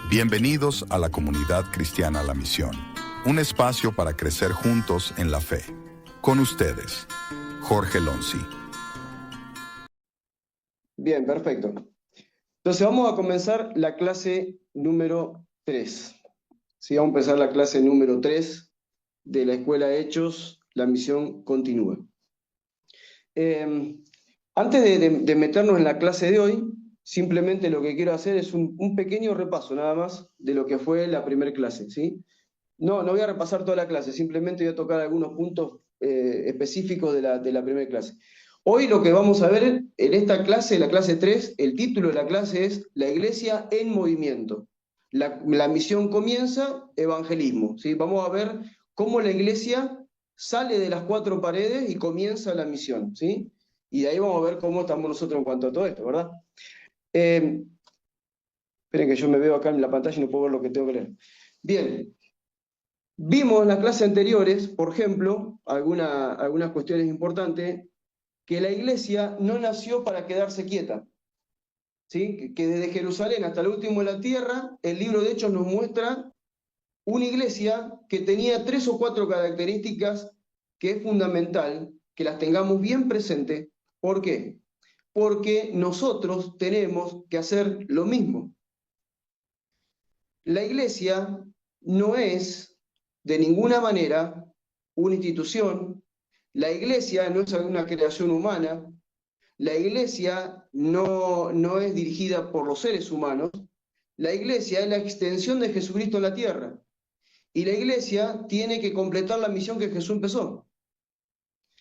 Bienvenidos a la comunidad cristiana La Misión, un espacio para crecer juntos en la fe. Con ustedes, Jorge Lonzi. Bien, perfecto. Entonces vamos a comenzar la clase número 3. Sí, vamos a empezar la clase número 3 de la Escuela Hechos, La Misión Continúa. Antes de meternos en la clase de hoy, simplemente lo que quiero hacer es un pequeño repaso nada más de lo que fue la primera clase, ¿sí? No voy a repasar toda la clase, simplemente voy a tocar algunos puntos específicos de la primera clase. Hoy lo que vamos a ver en esta clase, la clase 3, el título de la clase es La Iglesia en Movimiento. La misión comienza, evangelismo, ¿sí? Vamos a ver cómo la Iglesia sale de las cuatro paredes y comienza la misión, ¿sí? Y de ahí vamos a ver cómo estamos nosotros en cuanto a todo esto, ¿verdad? Esperen que yo me veo acá en la pantalla y no puedo ver lo que tengo que leer. Bien, vimos en las clases anteriores, por ejemplo, algunas cuestiones importantes, que la Iglesia no nació para quedarse quieta, ¿sí? Que desde Jerusalén hasta el último de la tierra, el libro de Hechos nos muestra una iglesia que tenía 3 o 4 características que es fundamental que las tengamos bien presentes. ¿Por qué? Porque nosotros tenemos que hacer lo mismo. La iglesia no es de ninguna manera una institución, la iglesia no es una creación humana, la iglesia no es dirigida por los seres humanos, la iglesia es la extensión de Jesucristo en la tierra. Y la iglesia tiene que completar la misión que Jesús empezó.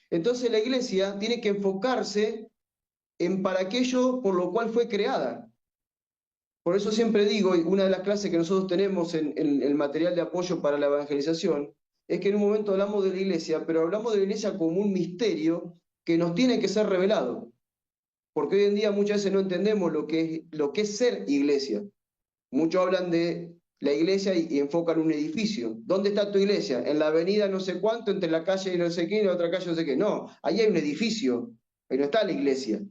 Entonces la iglesia tiene que enfocarse en para aquello por lo cual fue creada. Por eso siempre digo, y una de las clases que nosotros tenemos en el material de apoyo para la evangelización, es que en un momento hablamos de la iglesia, pero hablamos de la iglesia como un misterio que nos tiene que ser revelado. Porque hoy en día muchas veces no entendemos lo que es ser iglesia. Muchos hablan de la iglesia y enfocan un edificio. ¿Dónde está tu iglesia? En la avenida no sé cuánto, entre la calle y no sé qué y la otra calle no sé qué. No, ahí hay un edificio, pero no está la iglesia.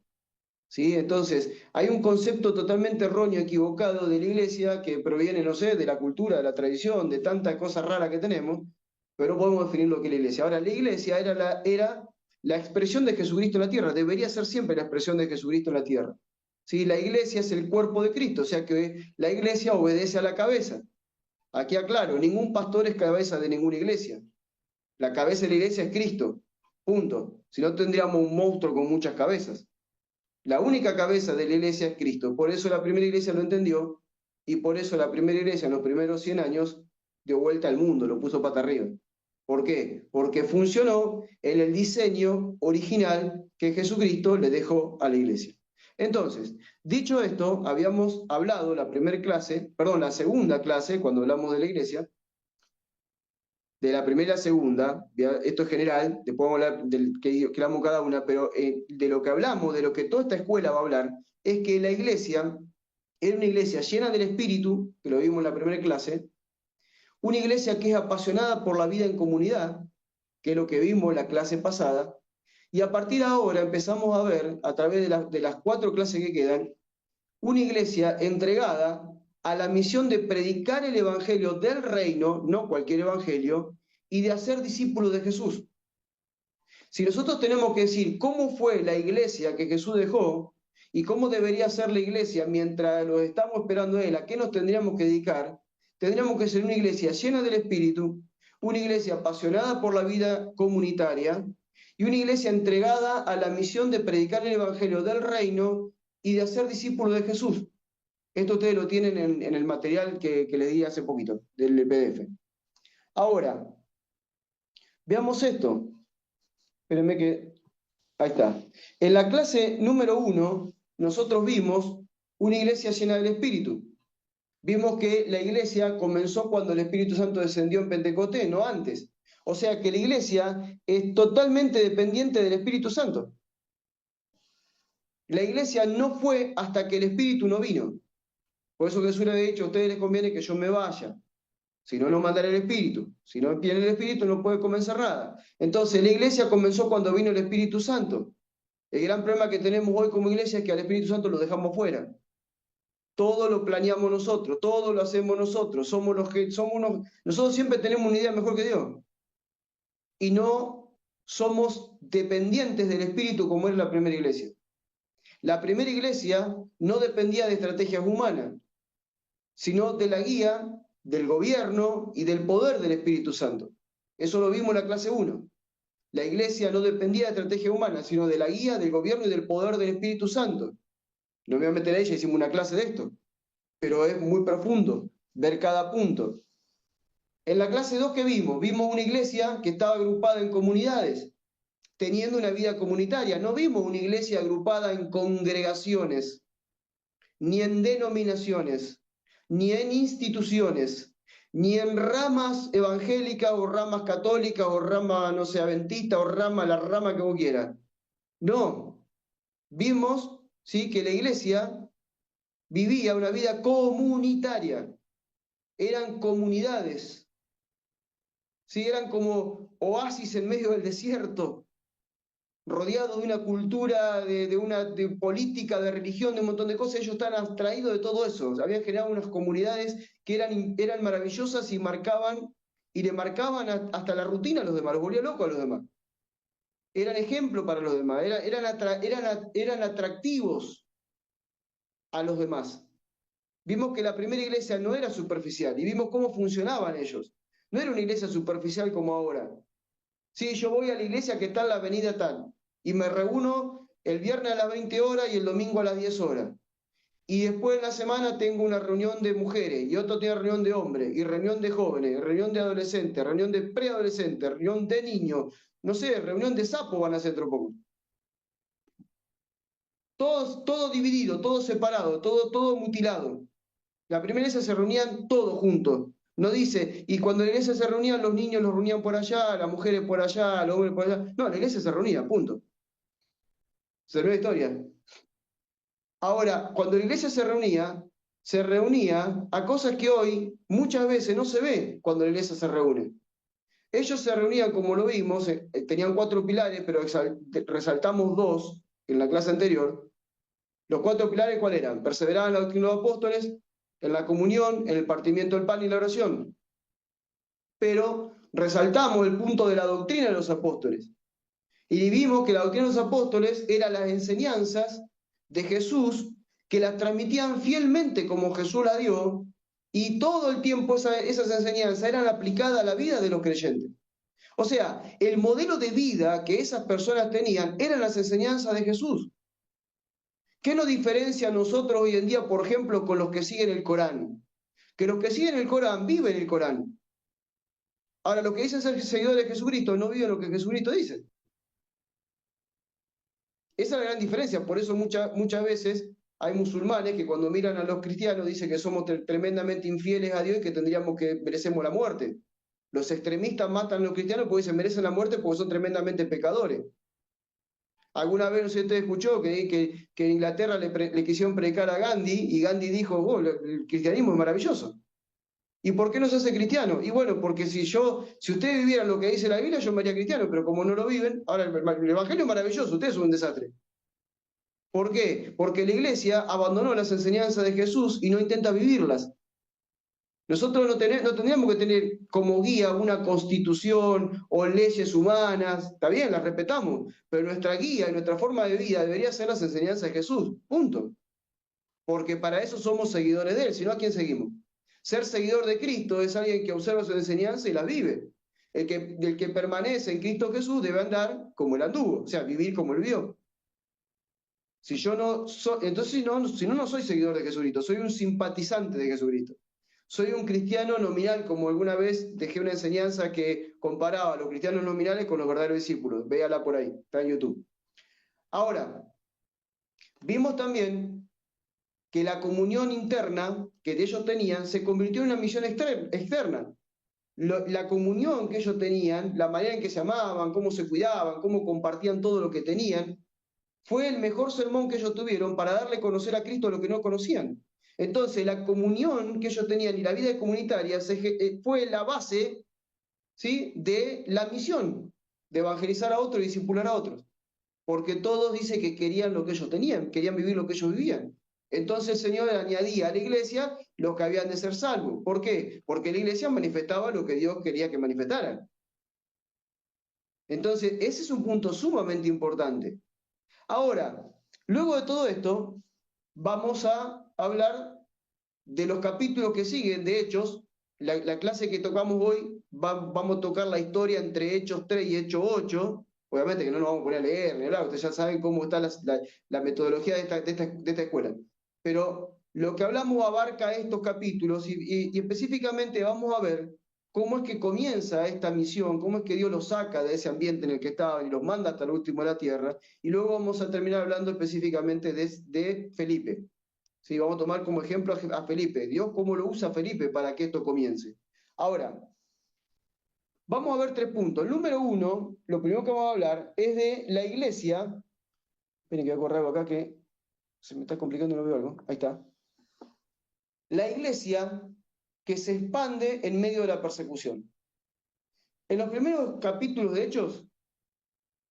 ¿Sí? Entonces, hay un concepto totalmente erróneo, equivocado de la iglesia que proviene, no sé, de la cultura, de la tradición, de tantas cosas raras que tenemos, pero no podemos definir lo que es la iglesia. Ahora, la iglesia era la expresión de Jesucristo en la tierra, debería ser siempre la expresión de Jesucristo en la tierra. ¿Sí? La iglesia es el cuerpo de Cristo, o sea que la iglesia obedece a la cabeza. Aquí aclaro, ningún pastor es cabeza de ninguna iglesia. La cabeza de la iglesia es Cristo, punto. Si no tendríamos un monstruo con muchas cabezas. La única cabeza de la iglesia es Cristo. Por eso la primera iglesia lo entendió y por eso la primera iglesia en los primeros 100 años dio vuelta al mundo, lo puso pata arriba. ¿Por qué? Porque funcionó en el diseño original que Jesucristo le dejó a la iglesia. Entonces, dicho esto, habíamos hablado la segunda clase, cuando hablamos de la iglesia, de la primera a la segunda, esto es general, después vamos a hablar del que hablamos cada una, pero de lo que hablamos, de lo que toda esta escuela va a hablar, es que la iglesia era una iglesia llena del Espíritu, que lo vimos en la primera clase, una iglesia que es apasionada por la vida en comunidad, que es lo que vimos en la clase pasada, y a partir de ahora empezamos a ver, a través de las 4 clases que quedan, una iglesia entregada a la misión de predicar el evangelio del reino, no cualquier evangelio, y de hacer discípulos de Jesús. Si nosotros tenemos que decir cómo fue la iglesia que Jesús dejó y cómo debería ser la iglesia mientras lo estamos esperando a Él, a qué nos tendríamos que dedicar, tendríamos que ser una iglesia llena del Espíritu, una iglesia apasionada por la vida comunitaria y una iglesia entregada a la misión de predicar el evangelio del reino y de hacer discípulos de Jesús. Esto ustedes lo tienen en el material que les di hace poquito, del PDF. Ahora, veamos esto. Espérenme que... Ahí está. En la clase número 1, nosotros vimos una iglesia llena del Espíritu. Vimos que la iglesia comenzó cuando el Espíritu Santo descendió en Pentecostés, no antes. O sea que la iglesia es totalmente dependiente del Espíritu Santo. La iglesia no fue hasta que el Espíritu no vino. Por eso Jesús le había dicho, a ustedes les conviene que yo me vaya. Si no, no mandaré el Espíritu. Si no viene el Espíritu, no puede comenzar nada. Entonces, la iglesia comenzó cuando vino el Espíritu Santo. El gran problema que tenemos hoy como iglesia es que al Espíritu Santo lo dejamos fuera. todo lo planeamos nosotros, todo lo hacemos nosotros, nosotros siempre tenemos una idea mejor que Dios. Y no somos dependientes del Espíritu como era la primera iglesia. La primera iglesia no dependía de estrategias humanas, sino de la guía, del gobierno y del poder del Espíritu Santo. Eso lo vimos en la clase 1. La iglesia no dependía de estrategia humana, sino de la guía, del gobierno y del poder del Espíritu Santo. No me voy a meter a ella, hicimos una clase de esto, pero es muy profundo ver cada punto. En la clase 2 que vimos una iglesia que estaba agrupada en comunidades, teniendo una vida comunitaria. No vimos una iglesia agrupada en congregaciones, ni en denominaciones, ni en instituciones, ni en ramas evangélicas o ramas católicas o rama, no sé, adventista o la rama que vos quieras. No, vimos, ¿sí?, que la iglesia vivía una vida comunitaria. Eran comunidades, ¿sí? Eran como oasis en medio del desierto, rodeados de una cultura, de política, de religión, de un montón de cosas. Ellos están abstraídos de todo eso. Habían generado unas comunidades que eran maravillosas y le marcaban hasta la rutina a los demás, los volvía locos a los demás. Eran ejemplo para los demás, eran atractivos a los demás. Vimos que la primera iglesia no era superficial y vimos cómo funcionaban ellos. No era una iglesia superficial como ahora. Sí, yo voy a la iglesia que está en la avenida tal y me reúno el viernes a las 20 horas y el domingo a las 10 horas. Y después en la semana tengo una reunión de mujeres y otro tiene reunión de hombres y reunión de jóvenes, reunión de adolescentes, reunión de preadolescentes, reunión de niños, no sé, reunión de sapos van a ser otro poco. Todo dividido, todo separado, todo mutilado. La primera iglesia se reunían todos juntos. No dice, y cuando la iglesia se reunían, los niños los reunían por allá, las mujeres por allá, los hombres por allá. No, la iglesia se reunía, punto. Se reunió la historia. Ahora, cuando la iglesia se reunía a cosas que hoy muchas veces no se ve cuando la iglesia se reúne. Ellos se reunían, como lo vimos, tenían 4 pilares, pero resaltamos 2 en la clase anterior. Los 4 pilares, ¿cuáles eran? Perseveraban en la doctrina de los apóstoles, en la comunión, en el partimiento del pan y la oración. Pero resaltamos el punto de la doctrina de los apóstoles. Y vimos que la doctrina de los apóstoles eran las enseñanzas de Jesús que las transmitían fielmente como Jesús la dio, y todo el tiempo esas enseñanzas eran aplicadas a la vida de los creyentes. O sea, el modelo de vida que esas personas tenían eran las enseñanzas de Jesús. ¿Qué nos diferencia a nosotros hoy en día, por ejemplo, con los que siguen el Corán? Que los que siguen el Corán viven el Corán. Ahora, los que dicen ser seguidores de Jesucristo no viven lo que Jesucristo dice. Esa es la gran diferencia. Por eso muchas veces hay musulmanes que cuando miran a los cristianos dicen que somos tremendamente infieles a Dios y que merecemos la muerte. Los extremistas matan a los cristianos porque dicen merecen la muerte porque son tremendamente pecadores. Alguna vez, no sé si usted escuchó que en Inglaterra le quisieron predicar a Gandhi y Gandhi dijo, oh, el cristianismo es maravilloso. ¿Y por qué no se hace cristiano? Y bueno, porque si ustedes vivieran lo que dice la Biblia, yo me haría cristiano, pero como no lo viven, ahora el Evangelio es maravilloso, ustedes son un desastre. ¿Por qué? Porque la iglesia abandonó las enseñanzas de Jesús y no intenta vivirlas. Nosotros no tendríamos que tener como guía una constitución o leyes humanas, está bien, las respetamos, pero nuestra guía y nuestra forma de vida debería ser las enseñanzas de Jesús, punto. Porque para eso somos seguidores de Él, si no, ¿a quién seguimos? Ser seguidor de Cristo es alguien que observa su enseñanza y las vive. El que permanece en Cristo Jesús debe andar como Él anduvo, o sea, vivir como Él vivió. Si yo no soy, entonces si no soy seguidor de Jesucristo, soy un simpatizante de Jesucristo. Soy un cristiano nominal, como alguna vez dejé una enseñanza que comparaba a los cristianos nominales con los verdaderos discípulos. Véala por ahí, está en YouTube. Ahora, vimos también que la comunión interna que ellos tenían se convirtió en una misión externa. La comunión que ellos tenían, la manera en que se amaban, cómo se cuidaban, cómo compartían todo lo que tenían, fue el mejor sermón que ellos tuvieron para darle a conocer a Cristo lo que no conocían. Entonces, la comunión que ellos tenían y la vida comunitaria fue la base, ¿sí?, de la misión, de evangelizar a otros y discipular a otros. Porque todos dicen que querían lo que ellos tenían, querían vivir lo que ellos vivían. Entonces el Señor añadía a la iglesia los que habían de ser salvos. ¿Por qué? Porque la iglesia manifestaba lo que Dios quería que manifestaran. Entonces, ese es un punto sumamente importante. Ahora, luego de todo esto, vamos a hablar de los capítulos que siguen de Hechos. La clase que tocamos hoy, vamos a tocar la historia entre Hechos 3 y Hechos 8. Obviamente que no nos vamos a poner a leer, ¿verdad? Ustedes ya saben cómo está la metodología de esta escuela. Pero lo que hablamos abarca estos capítulos y específicamente vamos a ver cómo es que comienza esta misión, cómo es que Dios los saca de ese ambiente en el que estaban y los manda hasta el último de la tierra. Y luego vamos a terminar hablando específicamente de Felipe. Sí, vamos a tomar como ejemplo a Felipe. Dios cómo lo usa Felipe para que esto comience. Ahora, vamos a ver tres puntos. El número uno, lo primero que vamos a hablar es de la iglesia. Esperen que voy a correr algo acá que se me está complicando, no veo algo. Ahí está. La iglesia que se expande en medio de la persecución. En los primeros capítulos de Hechos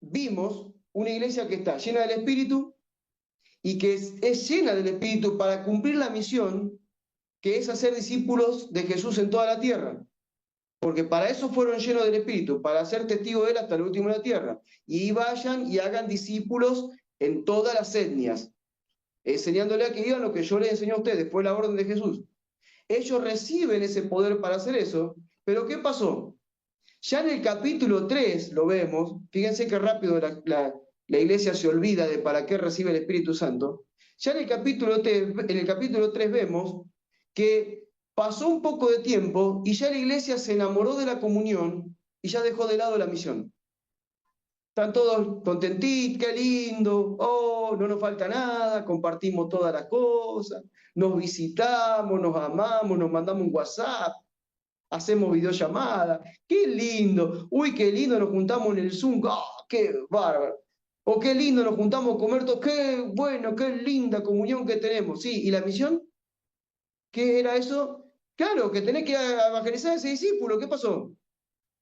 vimos una iglesia que está llena del Espíritu y que es llena del Espíritu para cumplir la misión que es hacer discípulos de Jesús en toda la tierra. Porque para eso fueron llenos del Espíritu, para ser testigos de Él hasta el último de la tierra. Y vayan y hagan discípulos en todas las etnias, enseñándole a que digan lo que yo les enseñé a ustedes, fue la orden de Jesús. Ellos reciben ese poder para hacer eso, pero ¿qué pasó? Ya en el capítulo 3 lo vemos, fíjense qué rápido la iglesia se olvida de para qué recibe el Espíritu Santo. Ya en el capítulo 3 vemos que pasó un poco de tiempo y ya la iglesia se enamoró de la comunión y ya dejó de lado la misión. Están todos contentitos, qué lindo, oh, no nos falta nada, compartimos todas las cosas, nos visitamos, nos amamos, nos mandamos un WhatsApp, hacemos videollamadas, qué lindo, uy, qué lindo, nos juntamos en el Zoom, oh, qué bárbaro, o qué lindo, nos juntamos a comer todo, qué bueno, qué linda comunión que tenemos, sí, ¿y la misión? ¿Qué era eso? Claro, que tenés que evangelizar a ese discípulo, ¿qué pasó?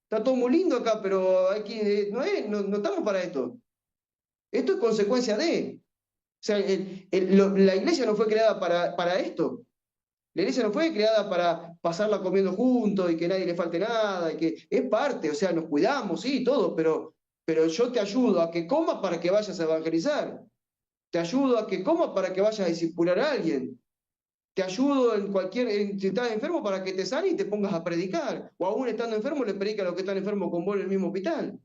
Está todo muy lindo acá, pero hay que, no estamos para esto. Esto es consecuencia de. O sea, la iglesia no fue creada para esto. La iglesia no fue creada para pasarla comiendo juntos y que nadie le falte nada, y que es parte, o sea, nos cuidamos, sí, todo, pero yo te ayudo a que comas para que vayas a evangelizar. Te ayudo a que comas para que vayas a discipular a alguien. Te ayudo si estás enfermo para que te sanes y te pongas a predicar. O aún estando enfermo le predica a los que están enfermos con vos en el mismo hospital.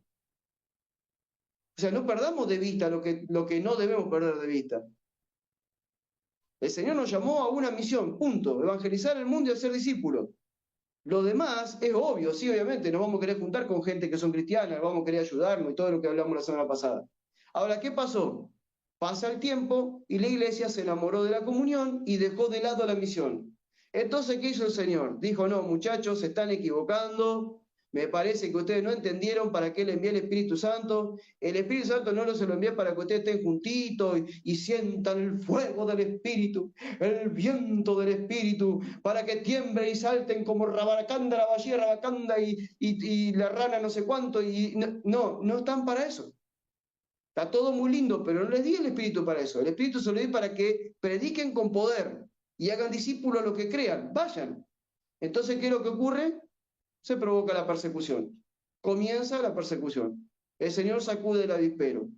O sea, no perdamos de vista lo que no debemos perder de vista. El Señor nos llamó a una misión, punto, evangelizar el mundo y hacer discípulos. Lo demás es obvio, sí, obviamente, nos vamos a querer juntar con gente que son cristianas, vamos a querer ayudarnos y todo lo que hablamos la semana pasada. Ahora, ¿qué pasó? Pasa el tiempo y la iglesia se enamoró de la comunión y dejó de lado la misión. Entonces, ¿qué hizo el Señor? Dijo, no, muchachos, se están equivocando, me parece que ustedes no entendieron para qué le envié el Espíritu Santo. El Espíritu Santo no se lo envié para que ustedes estén juntitos y sientan el fuego del Espíritu, el viento del Espíritu, para que tiemblen y salten como Rabacanda, la ballena Rabacanda y la rana no sé cuánto. Y no están para eso. Está todo muy lindo, pero no les di el Espíritu para eso. El Espíritu se lo di para que prediquen con poder y hagan discípulos a los que crean. Vayan. Entonces, ¿qué es lo que ocurre? Se provoca la persecución. Comienza la persecución. El Señor sacude el avispero.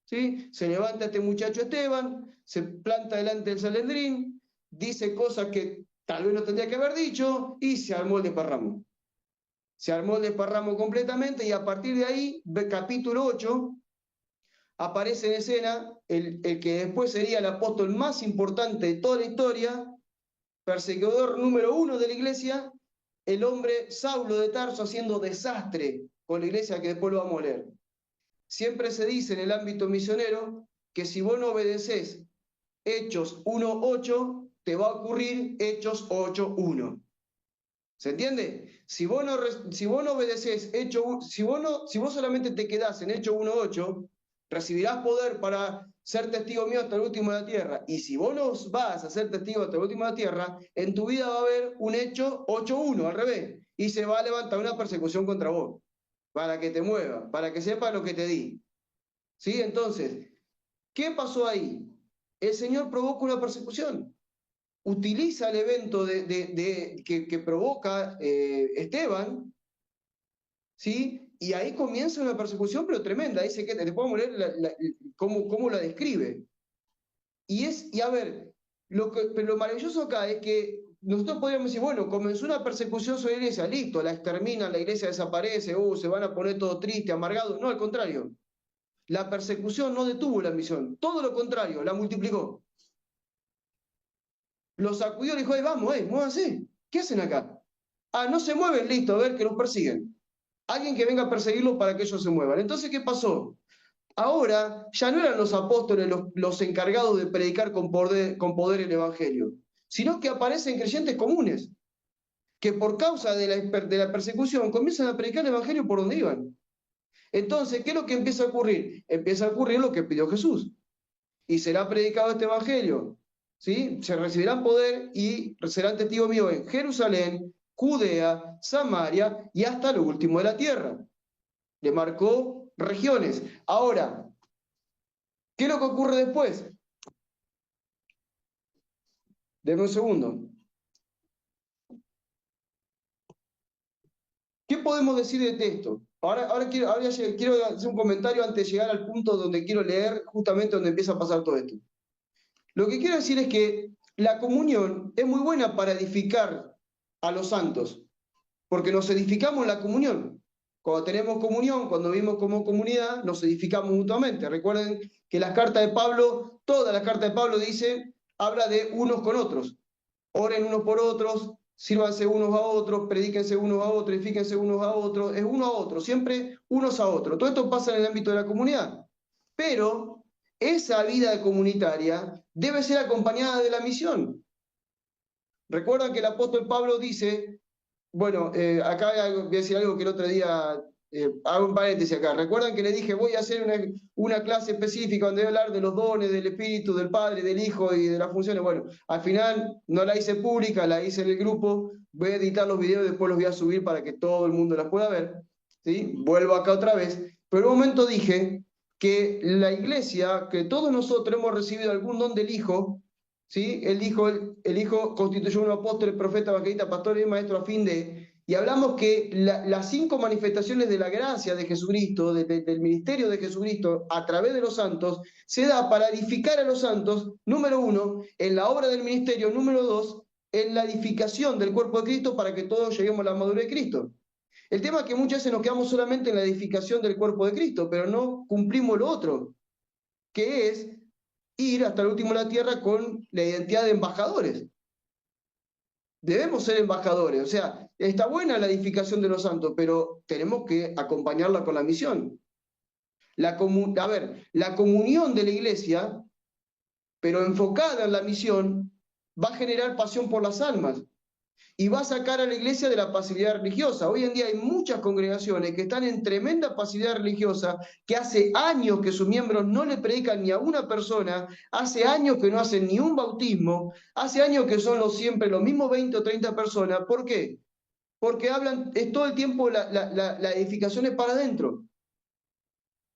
¿Sí? Se levanta este muchacho Esteban, se planta delante del Sanedrín, dice cosas que tal vez no tendría que haber dicho y se armó el desparramo. Se armó el desparramo completamente y a partir de ahí, capítulo 8, aparece en escena el que después sería el apóstol más importante de toda la historia, perseguidor número 1 de la iglesia, el hombre Saulo de Tarso haciendo desastre con la iglesia, que después lo vamos a leer. Siempre se dice en el ámbito misionero que si vos no obedeces Hechos 1:8, te va a ocurrir Hechos 8:1. ¿Se entiende? Si vos no obedeces si vos solamente te quedás en Hechos 1:8, recibirás poder para ser testigo mío hasta el último de la tierra. Y si vos no vas a ser testigo hasta el último de la tierra, en tu vida va a haber un hecho 8:1, al revés. Y se va a levantar una persecución contra vos, para que te mueva, para que sepa lo que te di. ¿Sí? Entonces, ¿qué pasó ahí? el Señor provoca una persecución. Utiliza el evento que provoca Esteban, ¿sí? Y ahí comienza una persecución, pero tremenda. Dice que después vamos a leer cómo la describe. Y a ver, pero lo maravilloso acá es que nosotros podríamos decir, bueno, comenzó una persecución sobre la iglesia, listo, la exterminan, la iglesia desaparece, se van a poner todo triste, amargados. No, al contrario. La persecución no detuvo la misión, todo lo contrario, la multiplicó. Los sacudió y dijo, vamos, muévanse. ¿Qué hacen acá? Ah, no se mueven, listo, a ver que los persiguen. Alguien que venga a perseguirlos para que ellos se muevan. Entonces, ¿qué pasó? Ahora ya no eran los apóstoles los encargados de predicar con poder el Evangelio, sino que aparecen creyentes comunes, que por causa de la persecución comienzan a predicar el Evangelio por donde iban. Entonces, ¿qué es lo que empieza a ocurrir? Empieza a ocurrir lo que pidió Jesús. Y será predicado este Evangelio, ¿sí? Se recibirán poder y serán testigos míos en Jerusalén, Judea, Samaria y hasta lo último de la tierra. Le marcó regiones. Ahora, ¿qué es lo que ocurre después? Deme un segundo. ¿Qué podemos decir de esto? Ahora quiero hacer un comentario antes de llegar al punto donde quiero leer justamente donde empieza a pasar todo esto. Lo que quiero decir es que la comunión es muy buena para edificar a los santos, porque nos edificamos en la comunión. Cuando tenemos comunión, cuando vivimos como comunidad, nos edificamos mutuamente. Recuerden que las cartas de Pablo, todas las cartas de Pablo habla de unos con otros. Oren unos por otros, sírvanse unos a otros, predíquense unos a otros, edifíquense unos a otros, es uno a otro, siempre unos a otros. Todo esto pasa en el ámbito de la comunidad. Pero esa vida comunitaria debe ser acompañada de la misión. Recuerdan que el apóstol Pablo dice, bueno, acá voy a decir algo que el otro día, hago un paréntesis acá. Recuerdan que le dije, voy a hacer una clase específica donde voy a hablar de los dones del Espíritu, del Padre, del Hijo y de las funciones. Bueno, al final no la hice pública, la hice en el grupo. Voy a editar los videos y después los voy a subir para que todo el mundo las pueda ver. ¿Sí? Vuelvo acá otra vez. Pero en un momento dije que la iglesia, que todos nosotros hemos recibido algún don del Hijo, ¿sí? El Hijo constituyó un apóstol, profeta, evangelista, pastor y maestro a fin de... Y hablamos que las 5 manifestaciones de la gracia de Jesucristo, del ministerio de Jesucristo a través de los santos, se da para edificar a los santos, número 1, en la obra del ministerio, número 2, en la edificación del cuerpo de Cristo para que todos lleguemos a la madurez de Cristo. El tema es que muchas veces nos quedamos solamente en la edificación del cuerpo de Cristo, pero no cumplimos lo otro, que es ir hasta el último de la tierra con la identidad de embajadores. Debemos ser embajadores, o sea, está buena la edificación de los santos, pero tenemos que acompañarla con la misión. La comunión de la iglesia, pero enfocada en la misión, va a generar pasión por las almas y va a sacar a la iglesia de la pasividad religiosa. Hoy en día hay muchas congregaciones que están en tremenda pasividad religiosa, que hace años que sus miembros no le predican ni a una persona, hace años que no hacen ni un bautismo, hace años que son siempre los mismos 20 o 30 personas. ¿Por qué? Porque todo el tiempo la edificación es para adentro.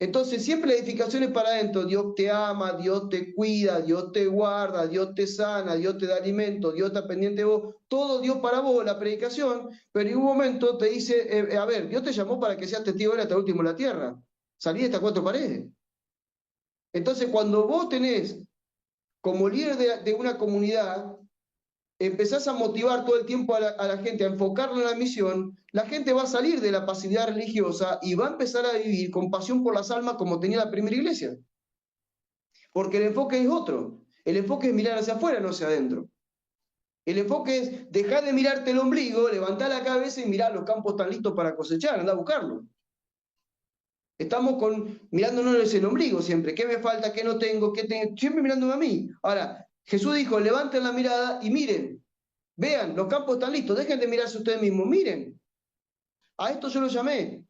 Entonces siempre la edificación es para adentro. Dios te ama, Dios te cuida, Dios te guarda, Dios te sana, Dios te da alimento, Dios está pendiente de vos. Todo Dios para vos, la predicación, pero en un momento te dice, a ver, Dios te llamó para que seas testigo de hasta el último de la tierra. Salí de estas 4 paredes. Entonces cuando vos tenés como líder de una comunidad, empezás a motivar todo el tiempo a la gente, a enfocarlo en la misión, la gente va a salir de la pasividad religiosa y va a empezar a vivir con pasión por las almas como tenía la primera iglesia. Porque el enfoque es otro. El enfoque es mirar hacia afuera, no hacia adentro. El enfoque es dejar de mirarte el ombligo, levantar la cabeza y mirar los campos están listos para cosechar, anda a buscarlo. Estamos mirándonos el ombligo siempre. ¿Qué me falta? ¿Qué no tengo? ¿Qué tengo? Siempre mirándome a mí. Ahora, Jesús dijo, levanten la mirada y miren. Vean, los campos están listos, dejen de mirarse ustedes mismos, miren. A esto yo lo llamé.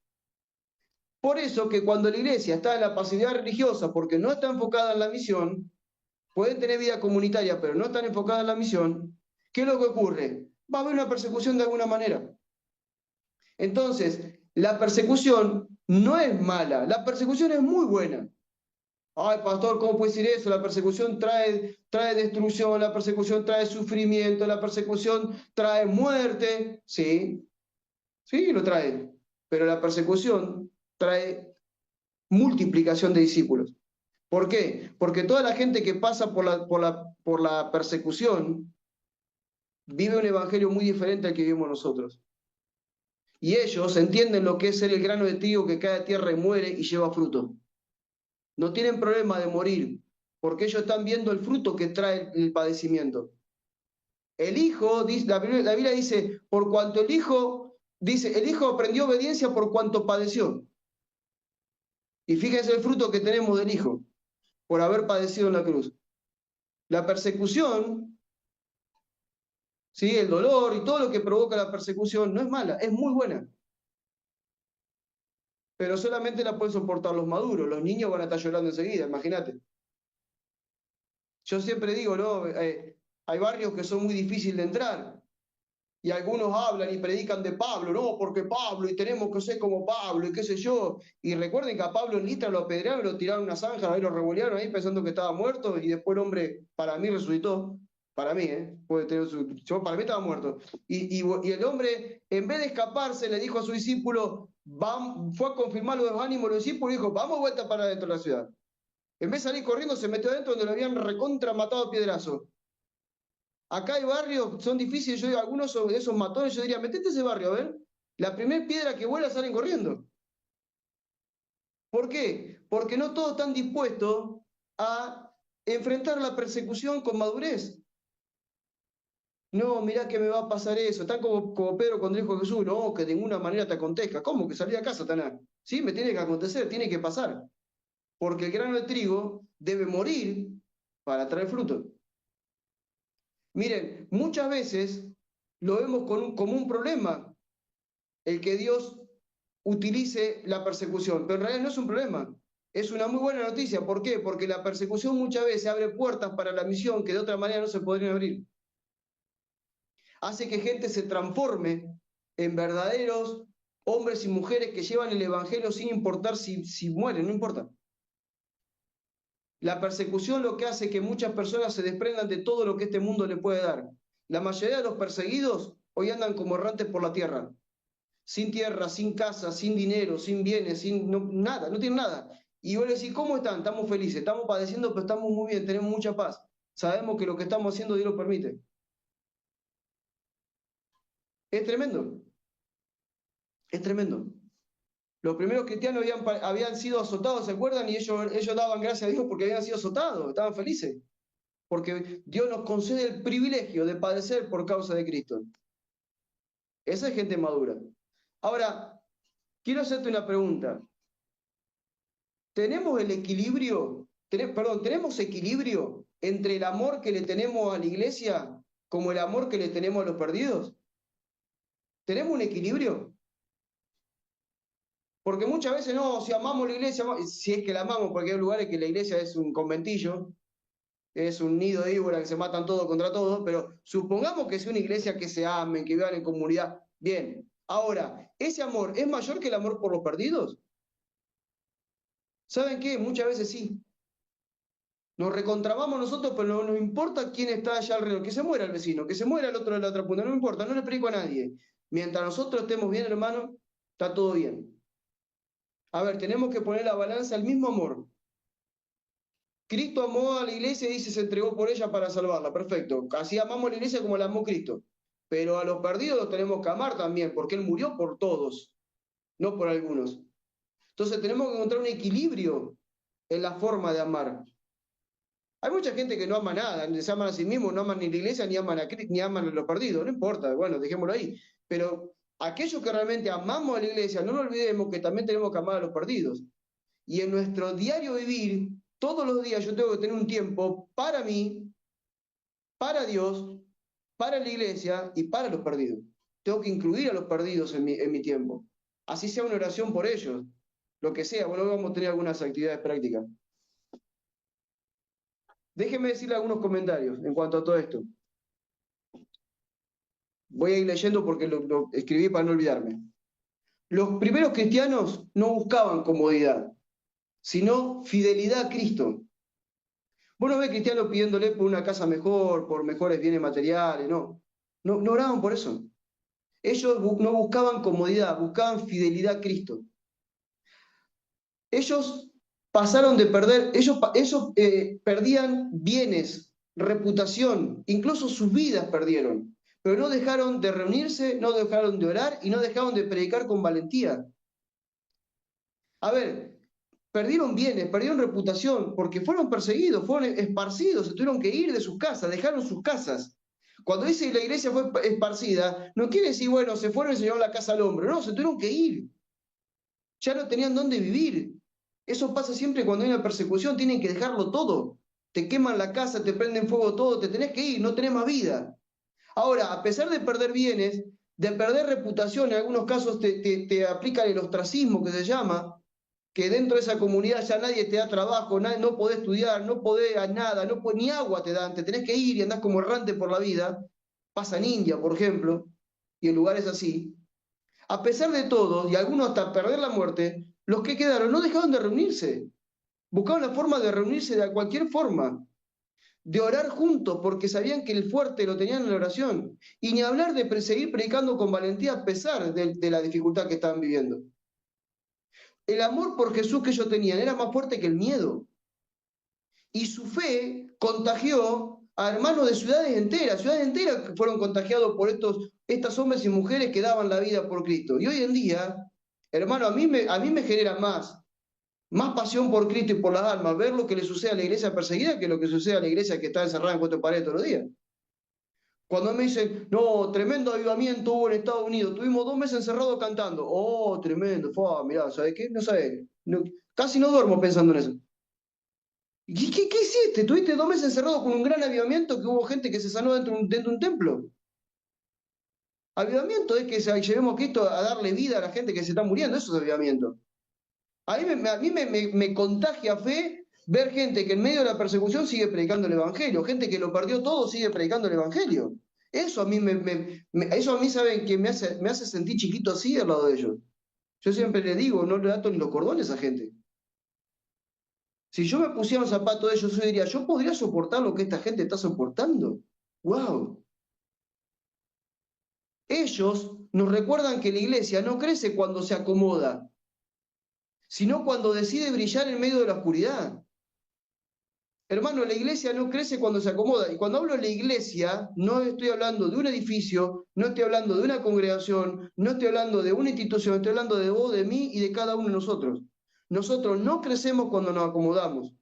Por eso que cuando la iglesia está en la pasividad religiosa, porque no está enfocada en la misión, pueden tener vida comunitaria, pero no están enfocadas en la misión, ¿qué es lo que ocurre? Va a haber una persecución de alguna manera. Entonces, la persecución no es mala, la persecución es muy buena. Ay, pastor, ¿cómo puede decir eso? La persecución trae destrucción, la persecución trae sufrimiento, la persecución trae muerte. Sí, sí, lo trae. Pero la persecución trae multiplicación de discípulos. ¿Por qué? Porque toda la gente que pasa por la persecución vive un evangelio muy diferente al que vivimos nosotros. Y ellos entienden lo que es ser el grano de trigo que cae a tierra y muere y lleva fruto. No tienen problema de morir, porque ellos están viendo el fruto que trae el padecimiento. El Hijo, la Biblia dice, por cuanto el Hijo aprendió obediencia por cuanto padeció. Y fíjense el fruto que tenemos del Hijo, por haber padecido en la cruz. La persecución, ¿sí? El dolor y todo lo que provoca la persecución no es mala, es muy buena. Pero solamente la pueden soportar los maduros. Los niños van a estar llorando enseguida, imagínate. Yo siempre digo, ¿no? Hay barrios que son muy difíciles de entrar. Y algunos hablan y predican de Pablo, no, porque Pablo, y tenemos que ser como Pablo, y qué sé yo. Y recuerden que a Pablo en Listra lo apedrearon, lo tiraron una zanja, ahí lo revolearon ahí pensando que estaba muerto, y después el hombre, para mí, resucitó. Para mí, ¿eh? Puede tener para mí estaba muerto. Y el hombre, en vez de escaparse, le dijo a su discípulo, fue a confirmar los ánimos de los discípulos y dijo, vamos vuelta para dentro de la ciudad. En vez de salir corriendo, se metió adentro donde lo habían recontra matado a piedrazo. Acá hay barrios, son difíciles, yo digo, algunos de esos matones, yo diría, metete ese barrio, a ver. La primera piedra que vuela salen corriendo. ¿Por qué? Porque no todos están dispuestos a enfrentar la persecución con madurez. No, mirá que me va a pasar eso. Están como Pedro cuando dijo a Jesús, no, que de ninguna manera te acontezca. ¿Cómo que salí acá, Satanás? Sí, me tiene que acontecer, tiene que pasar. Porque el grano de trigo debe morir para traer fruto. Miren, muchas veces lo vemos como un problema el que Dios utilice la persecución, pero en realidad no es un problema. Es una muy buena noticia. ¿Por qué? Porque la persecución muchas veces abre puertas para la misión que de otra manera no se podrían abrir. Hace que gente se transforme en verdaderos hombres y mujeres que llevan el Evangelio sin importar si mueren, no importa. La persecución lo que hace es que muchas personas se desprendan de todo lo que este mundo le puede dar. La mayoría de los perseguidos hoy andan como errantes por la tierra, sin casa, sin dinero, sin bienes, sin nada, no tienen nada. Y vos le decís, ¿cómo están? Estamos felices, estamos padeciendo, pero estamos muy bien, tenemos mucha paz. Sabemos que lo que estamos haciendo Dios lo permite. Es tremendo, es tremendo. Los primeros cristianos habían sido azotados, ¿se acuerdan? Y ellos daban gracias a Dios porque habían sido azotados, estaban felices. Porque Dios nos concede el privilegio de padecer por causa de Cristo. Esa es gente madura. Ahora, quiero hacerte una pregunta. ¿Tenemos el equilibrio, tenemos equilibrio entre el amor que le tenemos a la iglesia como el amor que le tenemos a los perdidos? ¿Tenemos un equilibrio? Porque muchas veces no, si amamos la iglesia, si es que la amamos, porque hay lugares que la iglesia es un conventillo, es un nido de víboras que se matan todos contra todos, pero supongamos que es una iglesia que se amen, que vivan en comunidad. Bien, ahora, ¿ese amor es mayor que el amor por los perdidos? ¿Saben qué? Muchas veces sí. Nos recontramamos nosotros, pero no nos importa quién está allá alrededor. Que se muera el vecino, que se muera el otro de la otra punta, no me importa, no le predico a nadie. Mientras nosotros estemos bien, hermano, está todo bien. A ver, tenemos que poner la balanza al mismo amor. Cristo amó a la iglesia y dice se entregó por ella para salvarla. Perfecto. Así amamos a la iglesia como la amó Cristo. Pero a los perdidos los tenemos que amar también, porque Él murió por todos, no por algunos. Entonces tenemos que encontrar un equilibrio en la forma de amar. Hay mucha gente que no ama nada, se aman a sí mismos, no aman ni la iglesia, ni aman a los perdidos, no importa, bueno, dejémoslo ahí. Pero aquellos que realmente amamos a la iglesia, no nos olvidemos que también tenemos que amar a los perdidos. Y en nuestro diario vivir, todos los días yo tengo que tener un tiempo para mí, para Dios, para la iglesia y para los perdidos. Tengo que incluir a los perdidos en mi tiempo. Así sea una oración por ellos, lo que sea. Bueno, vamos a tener algunas actividades prácticas. Déjenme decirle algunos comentarios en cuanto a todo esto. Voy a ir leyendo porque lo escribí para no olvidarme. Los primeros cristianos no buscaban comodidad. sino fidelidad a Cristo. Vos no ves cristianos pidiéndole por una casa mejor, por mejores bienes materiales, no. No oraban por eso. Ellos no buscaban comodidad, buscaban fidelidad a Cristo. Ellos pasaron de perder, ellos perdían bienes, reputación, incluso sus vidas perdieron, pero no dejaron de reunirse, no dejaron de orar y no dejaron de predicar con valentía. A ver, perdieron bienes, perdieron reputación, porque fueron perseguidos, fueron esparcidos, se tuvieron que ir de sus casas, dejaron sus casas. Cuando dice que la iglesia fue esparcida, no quiere decir, bueno, se fueron y se llevaron la casa al hombre, no, se tuvieron que ir. Ya no tenían dónde vivir. Eso pasa siempre cuando hay una persecución, tienen que dejarlo todo. Te queman la casa, te prenden fuego todo, te tenés que ir, no tenés más vida. Ahora, a pesar de perder bienes, de perder reputación, en algunos casos te aplican el ostracismo que se llama, que dentro de esa comunidad ya nadie te da trabajo, no podés estudiar, no podés nada, ni agua te dan, te tenés que ir y andás como errante por la vida. Pasa en India, por ejemplo, y en lugares así. A pesar de todo, y algunos hasta perder la muerte, los que quedaron no dejaron de reunirse. Buscaban la forma de reunirse de cualquier forma, de orar juntos, porque sabían que el fuerte lo tenían en la oración. Y ni hablar de seguir predicando con valentía a pesar de la dificultad que estaban viviendo. El amor por Jesús que ellos tenían era más fuerte que el miedo. Y su fe contagió a hermanos de ciudades enteras que fueron contagiados por estos hombres y mujeres que daban la vida por Cristo. Y hoy en día, hermano, a mí me genera más pasión por Cristo y por las almas ver lo que le sucede a la iglesia perseguida que lo que sucede a la iglesia que está encerrada en cuatro paredes todos los días. Cuando me dicen, no, tremendo avivamiento hubo en Estados Unidos, tuvimos 2 meses encerrados cantando. Oh, tremendo, mirá, ¿sabes qué? No sabes, casi no duermo pensando en eso. ¿Y qué hiciste? ¿Tuviste 2 meses encerrado con un gran avivamiento que hubo gente que se sanó dentro de un templo? Avivamiento es que llevemos a Cristo a darle vida a la gente que se está muriendo, eso es avivamiento. A mí me contagia fe ver gente que en medio de la persecución sigue predicando el Evangelio, gente que lo perdió todo sigue predicando el Evangelio. Eso a mí, eso a mí saben que me hace sentir chiquito así al lado de ellos. Yo siempre le digo, no le ato ni los cordones a esa gente. Si yo me pusiera un zapato de ellos, yo diría, ¿yo podría soportar lo que esta gente está soportando? ¡Wow! Ellos nos recuerdan que la iglesia no crece cuando se acomoda, sino cuando decide brillar en medio de la oscuridad. Hermano, la iglesia no crece cuando se acomoda. Y cuando hablo de la iglesia, no estoy hablando de un edificio, no estoy hablando de una congregación, no estoy hablando de una institución, estoy hablando de vos, de mí y de cada uno de nosotros. Nosotros no crecemos cuando nos acomodamos.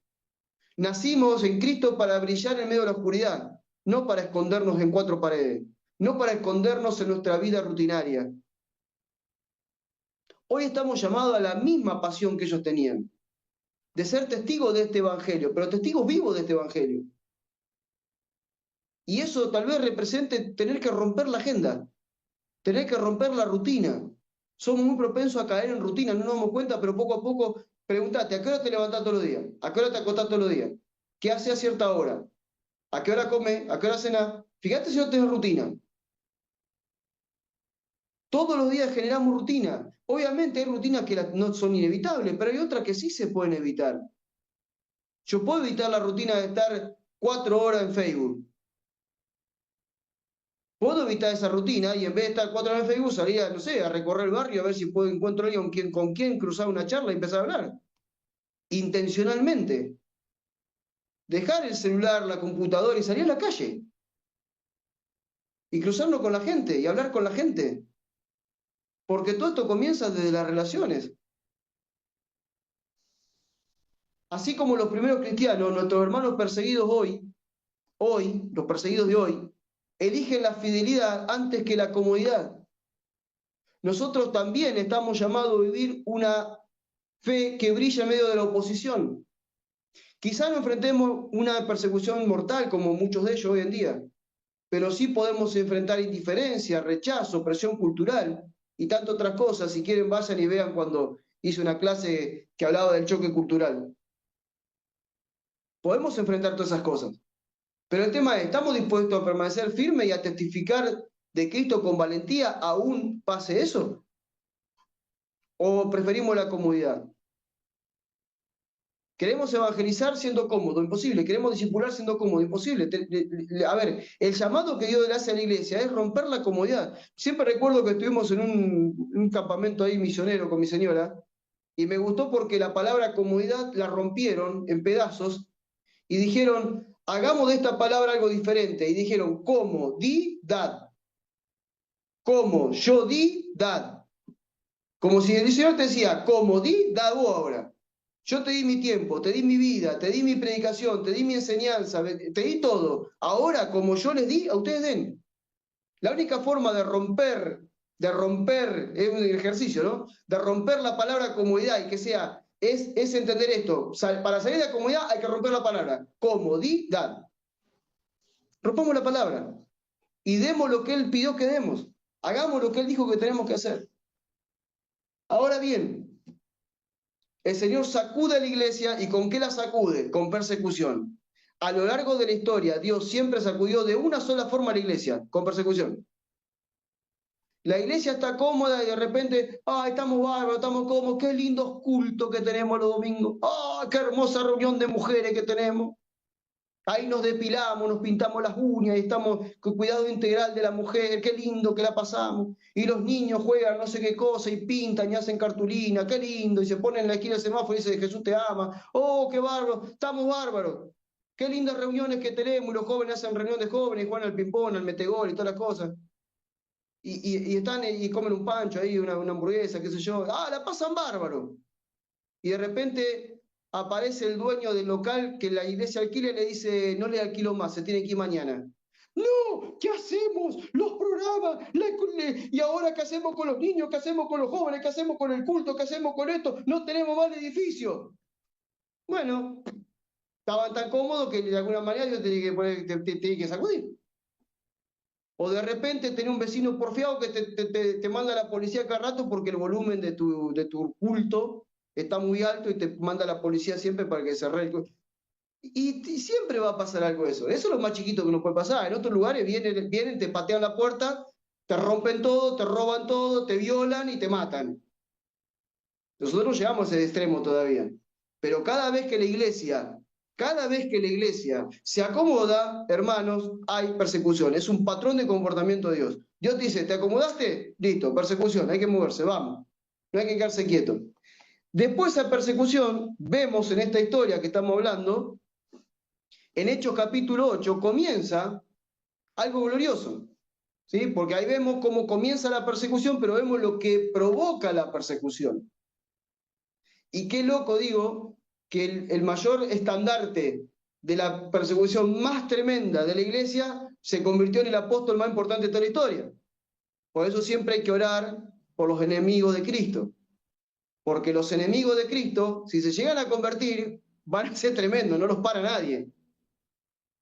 Nacimos en Cristo para brillar en medio de la oscuridad, no para escondernos en cuatro paredes, no para escondernos en nuestra vida rutinaria. Hoy estamos llamados a la misma pasión que ellos tenían, de ser testigos de este evangelio, pero testigos vivos de este evangelio. Y eso tal vez represente tener que romper la agenda, tener que romper la rutina. Somos muy propensos a caer en rutina, no nos damos cuenta, pero poco a poco preguntate, ¿a qué hora te levantás todos los días? ¿A qué hora te acostás todos los días? ¿Qué haces a cierta hora? ¿A qué hora come? ¿A qué hora cena? Fíjate si no tenés rutina. Todos los días generamos rutina. Obviamente hay rutinas que no son inevitables, pero hay otras que sí se pueden evitar. Yo puedo evitar la rutina de estar 4 horas en Facebook. Puedo evitar esa rutina y en vez de estar 4 horas en Facebook salir a, no sé, a recorrer el barrio a ver si encuentro a alguien con quien cruzar una charla y empezar a hablar. Intencionalmente. Dejar el celular, la computadora y salir a la calle. Y cruzarlo con la gente y hablar con la gente. Porque todo esto comienza desde las relaciones. Así como los primeros cristianos, nuestros hermanos perseguidos hoy, los perseguidos de hoy, eligen la fidelidad antes que la comodidad. Nosotros también estamos llamados a vivir una fe que brilla en medio de la oposición. Quizá no enfrentemos una persecución mortal como muchos de ellos hoy en día, pero sí podemos enfrentar indiferencia, rechazo, presión cultural y tantas otras cosas. Si quieren, vayan y vean cuando hice una clase que hablaba del choque cultural. Podemos enfrentar todas esas cosas. Pero el tema es, ¿estamos dispuestos a permanecer firmes y a testificar de Cristo con valentía aún pase eso? ¿O preferimos la comodidad? Queremos evangelizar siendo cómodo, imposible. Queremos discipular siendo cómodo, imposible. A ver, el llamado que Dios le hace a la iglesia es romper la comodidad. Siempre recuerdo que estuvimos en un campamento ahí misionero con mi señora, y me gustó porque la palabra comodidad la rompieron en pedazos y dijeron, hagamos de esta palabra algo diferente. Y dijeron, comodidad. Como, yo di, dad. Como si el Señor te decía, comodidad vos ahora. Yo te di mi tiempo, te di mi vida, te di mi predicación, te di mi enseñanza, te di todo. Ahora, como yo les di, a ustedes den. La única forma de romper, es un ejercicio, ¿no? De romper la palabra comodidad y que sea, es entender esto. Para salir de la comodidad hay que romper la palabra. Comodidad. Rompamos la palabra y demos lo que Él pidió que demos. Hagamos lo que Él dijo que tenemos que hacer. Ahora bien, el Señor sacude a la iglesia, ¿y con qué la sacude? Con persecución. A lo largo de la historia, Dios siempre sacudió de una sola forma a la iglesia, con persecución. La iglesia está cómoda y de repente, ¡ay, estamos bárbaros, estamos cómodos! ¡Qué lindos cultos que tenemos los domingos! ¡Ay, qué hermosa reunión de mujeres que tenemos! Ahí nos depilamos, nos pintamos las uñas y estamos con cuidado integral de la mujer, qué lindo que la pasamos. Y los niños juegan no sé qué cosa y pintan y hacen cartulina, qué lindo. Y se ponen en la esquina del semáforo y dice Jesús te ama. ¡Oh, qué bárbaro! Estamos bárbaros. Qué lindas reuniones que tenemos y los jóvenes hacen reunión de jóvenes y juegan al ping-pong, al metegol y todas las cosas. Y están y comen un pancho ahí, una hamburguesa, qué sé yo. ¡Ah, la pasan bárbaro! Y de repente aparece el dueño del local que la iglesia alquila y le dice, no le alquilo más, se tiene que ir mañana. No, ¿qué hacemos? Los programas, y ahora ¿qué hacemos con los niños? ¿Qué hacemos con los jóvenes? ¿Qué hacemos con el culto? ¿Qué hacemos con esto? No tenemos más edificio. Bueno, estaban tan cómodos que de alguna manera Dios tenía que sacudir. O de repente tenés un vecino porfiado que te manda a la policía cada rato porque el volumen de tu culto está muy alto y te manda a la policía siempre para que se arregle. Y siempre va a pasar algo de eso. Eso es lo más chiquito que nos puede pasar. En otros lugares vienen, te patean la puerta, te rompen todo, te roban todo, te violan y te matan. Nosotros no llegamos a ese extremo todavía. Pero cada vez que la iglesia se acomoda, hermanos, hay persecución. Es un patrón de comportamiento de Dios. Dios dice, ¿te acomodaste? Listo, persecución, hay que moverse, vamos. No hay que quedarse quieto. Después de esa persecución, vemos en esta historia que estamos hablando, en Hechos capítulo 8, comienza algo glorioso. ¿Sí? Porque ahí vemos cómo comienza la persecución, pero vemos lo que provoca la persecución. Y qué loco, digo, que el mayor estandarte de la persecución más tremenda de la iglesia se convirtió en el apóstol más importante de toda la historia. Por eso siempre hay que orar por los enemigos de Cristo. Porque los enemigos de Cristo, si se llegan a convertir, van a ser tremendos, no los para nadie.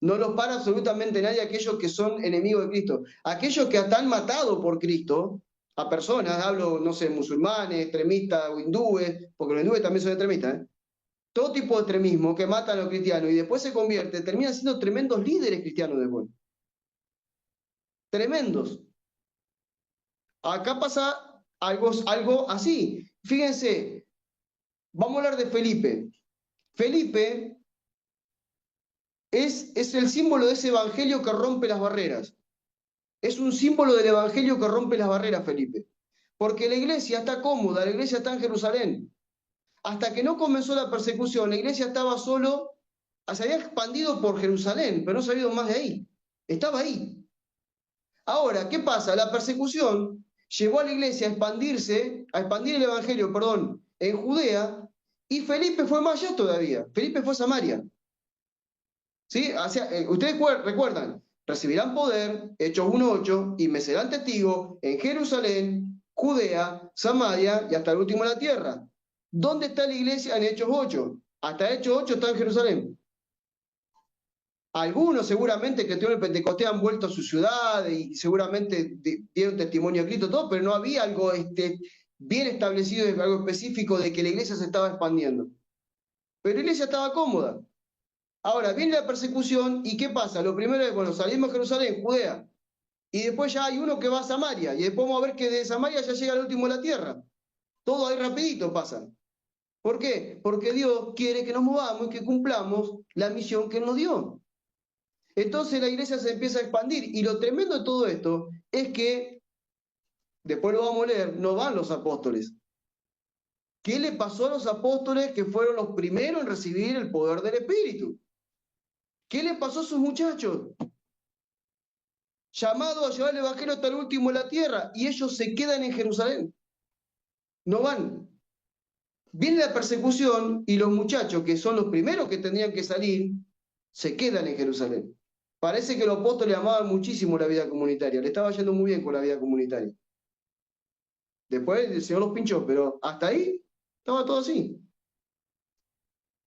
No los para absolutamente nadie aquellos que son enemigos de Cristo. Aquellos que hasta han matado por Cristo a personas, hablo, no sé, musulmanes, extremistas o hindúes, porque los hindúes también son extremistas, ¿eh? Todo tipo de extremismo que matan a los cristianos y después se convierte, terminan siendo tremendos líderes cristianos después. Tremendos. Acá pasa algo así. Fíjense, vamos a hablar de Felipe. Felipe es el símbolo de ese evangelio que rompe las barreras. Es un símbolo del evangelio que rompe las barreras, Felipe. Porque la iglesia está cómoda, la iglesia está en Jerusalén. Hasta que no comenzó la persecución, la iglesia estaba solo, se había expandido por Jerusalén, pero no se había ido más de ahí. Estaba ahí. Ahora, ¿qué pasa? La persecución llevó a la iglesia a expandir el evangelio, perdón, en Judea, y Felipe fue más allá todavía. Felipe fue a Samaria. ¿Sí? O sea, ustedes recuerdan, recibirán poder, Hechos 1:8, y me serán testigos en Jerusalén, Judea, Samaria y hasta el último de la tierra. ¿Dónde está la iglesia en Hechos 8? Hasta Hechos 8 está en Jerusalén. Algunos seguramente que tuvieron el Pentecostés han vuelto a su ciudad y seguramente dieron testimonio a Cristo, todo, pero no había algo bien establecido, algo específico de que la iglesia se estaba expandiendo. Pero la iglesia estaba cómoda. Ahora, viene la persecución y ¿qué pasa? Lo primero es, bueno, salimos de Jerusalén, Judea, y después ya hay uno que va a Samaria, y después vamos a ver que de Samaria ya llega al último de la tierra. Todo ahí rapidito pasa. ¿Por qué? Porque Dios quiere que nos movamos y que cumplamos la misión que Él nos dio. Entonces la iglesia se empieza a expandir y lo tremendo de todo esto es que, después lo vamos a leer, no van los apóstoles. ¿Qué le pasó a los apóstoles que fueron los primeros en recibir el poder del Espíritu? ¿Qué le pasó a esos muchachos? Llamado a llevar el Evangelio hasta el último de la tierra, y ellos se quedan en Jerusalén. No van. Viene la persecución y los muchachos, que son los primeros que tendrían que salir, se quedan en Jerusalén. Parece que los apóstoles amaban muchísimo la vida comunitaria, le estaba yendo muy bien con la vida comunitaria. Después el Señor los pinchó, pero hasta ahí estaba todo así.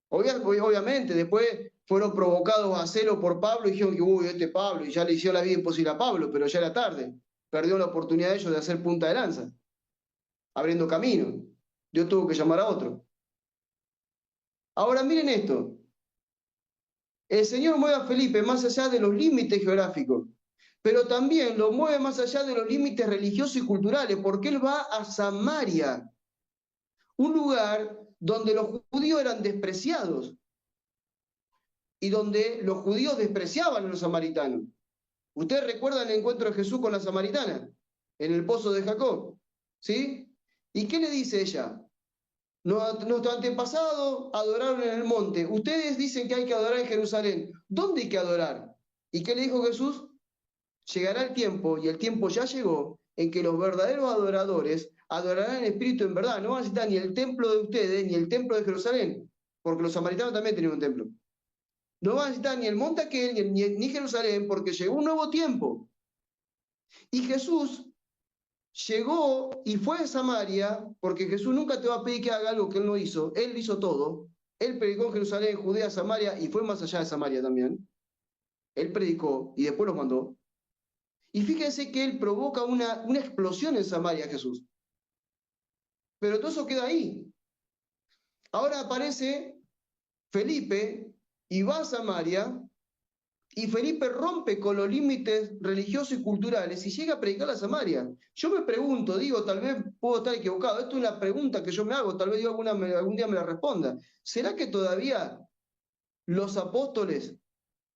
Obviamente, después fueron provocados a celo por Pablo y dijeron que, uy, este Pablo, y ya le hicieron la vida imposible a Pablo, pero ya era tarde. Perdió la oportunidad de ellos de hacer punta de lanza, abriendo camino. Dios tuvo que llamar a otro. Ahora miren esto. El Señor mueve a Felipe más allá de los límites geográficos, pero también lo mueve más allá de los límites religiosos y culturales, porque él va a Samaria, un lugar donde los judíos eran despreciados y donde los judíos despreciaban a los samaritanos. ¿Ustedes recuerdan el encuentro de Jesús con la samaritana en el pozo de Jacob? ¿Sí? ¿Y qué le dice ella? Nuestros antepasados adoraron en el monte. Ustedes dicen que hay que adorar en Jerusalén. ¿Dónde hay que adorar? ¿Y qué le dijo Jesús? Llegará el tiempo, y el tiempo ya llegó, en que los verdaderos adoradores adorarán en espíritu en verdad. No van a necesitar ni el templo de ustedes, ni el templo de Jerusalén, porque los samaritanos también tenían un templo. No van a necesitar ni el monte aquel, ni Jerusalén, porque llegó un nuevo tiempo. Y Jesús llegó y fue a Samaria, porque Jesús nunca te va a pedir que haga algo que él no hizo. Él hizo todo. Él predicó en Jerusalén, Judea, Samaria, y fue más allá de Samaria también. Él predicó y después los mandó. Y fíjense que él provoca una explosión en Samaria, Jesús. Pero todo eso queda ahí. Ahora aparece Felipe y va a Samaria, y Felipe rompe con los límites religiosos y culturales y llega a predicar a Samaria. Yo me pregunto, digo, tal vez puedo estar equivocado, esto es una pregunta que yo me hago, tal vez Dios algún día me la responda. ¿Será que todavía los apóstoles,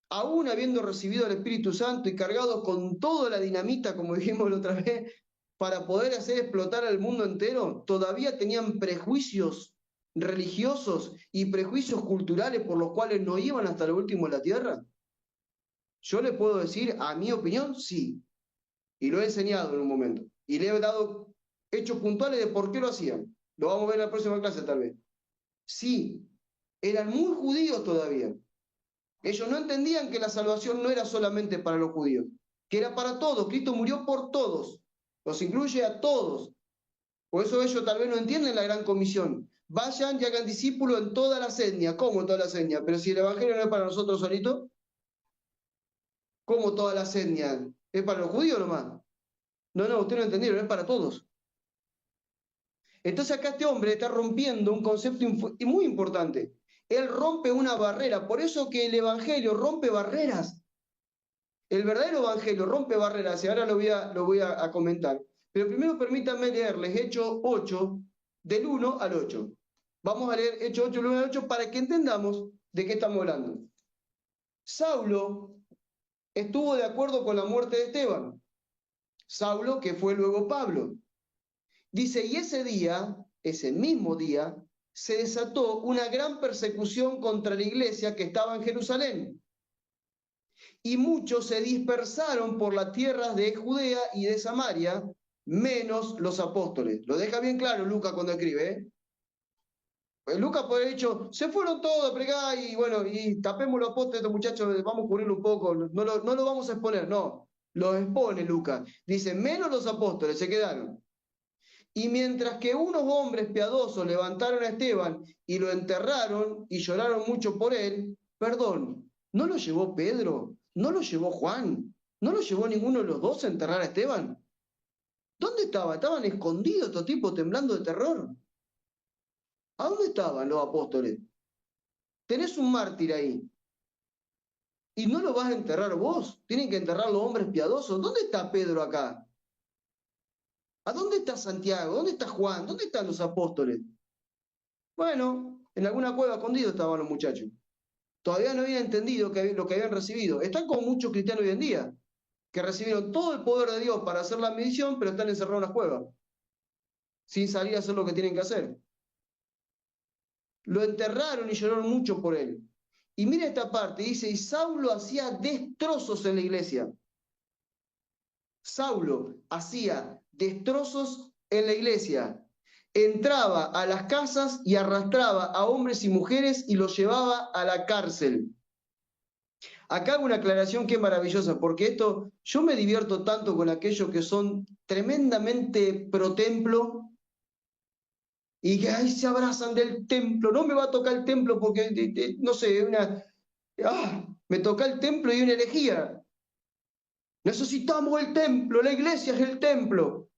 aún habiendo recibido el Espíritu Santo y cargados con toda la dinamita, como dijimos la otra vez, para poder hacer explotar al mundo entero, todavía tenían prejuicios religiosos y prejuicios culturales por los cuales no iban hasta lo último de la tierra? Yo le puedo decir, a mi opinión, sí. Y lo he enseñado en un momento. Y le he dado hechos puntuales de por qué lo hacían. Lo vamos a ver en la próxima clase, tal vez. Sí, eran muy judíos todavía. Ellos no entendían que la salvación no era solamente para los judíos, que era para todos. Cristo murió por todos. Los incluye a todos. Por eso ellos tal vez no entienden la gran comisión. Vayan y hagan discípulos en todas las etnias. ¿Cómo en todas las etnias? Pero si el evangelio no es para nosotros solitos, ¿cómo todas las etnias? ¿Es para los judíos nomás? No, ustedes no entendieron, es para todos. Entonces acá este hombre está rompiendo un concepto muy importante. Él rompe una barrera, por eso que el evangelio rompe barreras. El verdadero evangelio rompe barreras, y ahora lo voy a comentar. Pero primero permítanme leerles Hechos 8, del 1 al 8. Vamos a leer Hechos 8, del 1 al 8, para que entendamos de qué estamos hablando. Saulo estuvo de acuerdo con la muerte de Esteban. Saulo, que fue luego Pablo. Dice, y ese día, ese mismo día, se desató una gran persecución contra la iglesia que estaba en Jerusalén. Y muchos se dispersaron por las tierras de Judea y de Samaria, menos los apóstoles. Lo deja bien claro Lucas cuando escribe, ¿eh? Pues Lucas puede haber dicho, se fueron todos a pregar y bueno, y tapemos los apóstoles, estos muchachos, vamos a cubrirlo un poco, no lo vamos a exponer, no, lo expone Lucas. Dice, menos los apóstoles se quedaron. Y mientras que unos hombres piadosos levantaron a Esteban y lo enterraron y lloraron mucho por él, perdón, ¿no lo llevó Pedro? ¿No lo llevó Juan? ¿No lo llevó ninguno de los dos a enterrar a Esteban? ¿Dónde estaba? Estaban escondidos estos tipos temblando de terror. ¿A dónde estaban los apóstoles? Tenés un mártir ahí. Y no lo vas a enterrar vos. Tienen que enterrar los hombres piadosos. ¿Dónde está Pedro acá? ¿A dónde está Santiago? ¿Dónde está Juan? ¿Dónde están los apóstoles? Bueno, en alguna cueva escondido estaban los muchachos. Todavía no habían entendido lo que habían recibido. Están como muchos cristianos hoy en día, que recibieron todo el poder de Dios para hacer la misión, pero están encerrados en las cuevas, sin salir a hacer lo que tienen que hacer. Lo enterraron y lloraron mucho por él. Y mira esta parte, dice, y Saulo hacía destrozos en la iglesia. Saulo hacía destrozos en la iglesia. Entraba a las casas y arrastraba a hombres y mujeres y los llevaba a la cárcel. Acá hago una aclaración que es maravillosa, porque esto, yo me divierto tanto con aquellos que son tremendamente pro templo y que ahí se abrazan del templo. No me va a tocar el templo porque, no sé, me toca el templo y una herejía. Necesitamos el templo, la iglesia es el templo.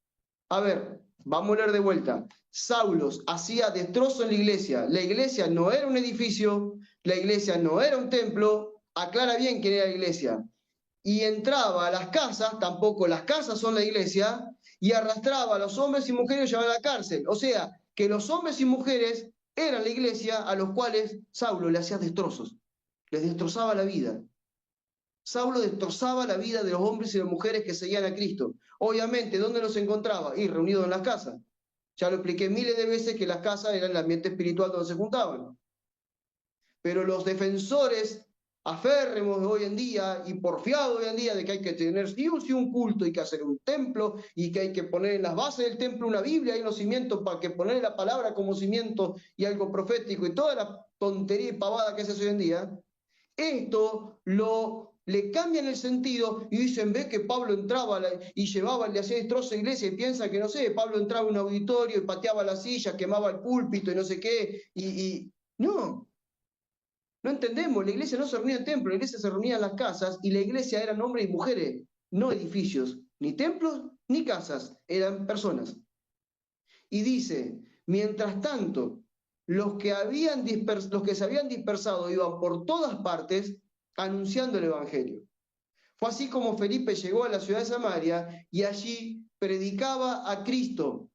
A ver, vamos a leer de vuelta. Saulo hacía destrozo en la iglesia. La iglesia no era un edificio, la iglesia no era un templo. Aclara bien quién era la iglesia. Y entraba a las casas, tampoco las casas son la iglesia, y arrastraba a los hombres y mujeres y llevaba a la cárcel. O sea, que los hombres y mujeres eran la iglesia a los cuales Saulo le hacía destrozos, les destrozaba la vida. Saulo destrozaba la vida de los hombres y las mujeres que seguían a Cristo. Obviamente, ¿dónde los encontraba? Y reunidos en las casas. Ya lo expliqué miles de veces que las casas eran el ambiente espiritual donde se juntaban. Pero los defensores aférrimos de hoy en día y porfiados hoy en día de que hay que tener sí o sí un culto y que hacer un templo y que hay que poner en las bases del templo una Biblia y los cimientos para que poner la palabra como cimiento y algo profético y toda la tontería y pavada que se hace hoy en día, esto le cambian el sentido y dicen, ve que Pablo entraba y llevaba, le hacía destrozo a la iglesia y piensa que, no sé, Pablo entraba en un auditorio y pateaba la silla, quemaba el púlpito y no sé qué, no, no entendemos, la iglesia no se reunía en templo, la iglesia se reunía en las casas y la iglesia eran hombres y mujeres, no edificios, ni templos, ni casas, eran personas. Y dice, mientras tanto, los que se habían dispersado iban por todas partes anunciando el Evangelio. Fue así como Felipe llegó a la ciudad de Samaria y allí predicaba a Cristo.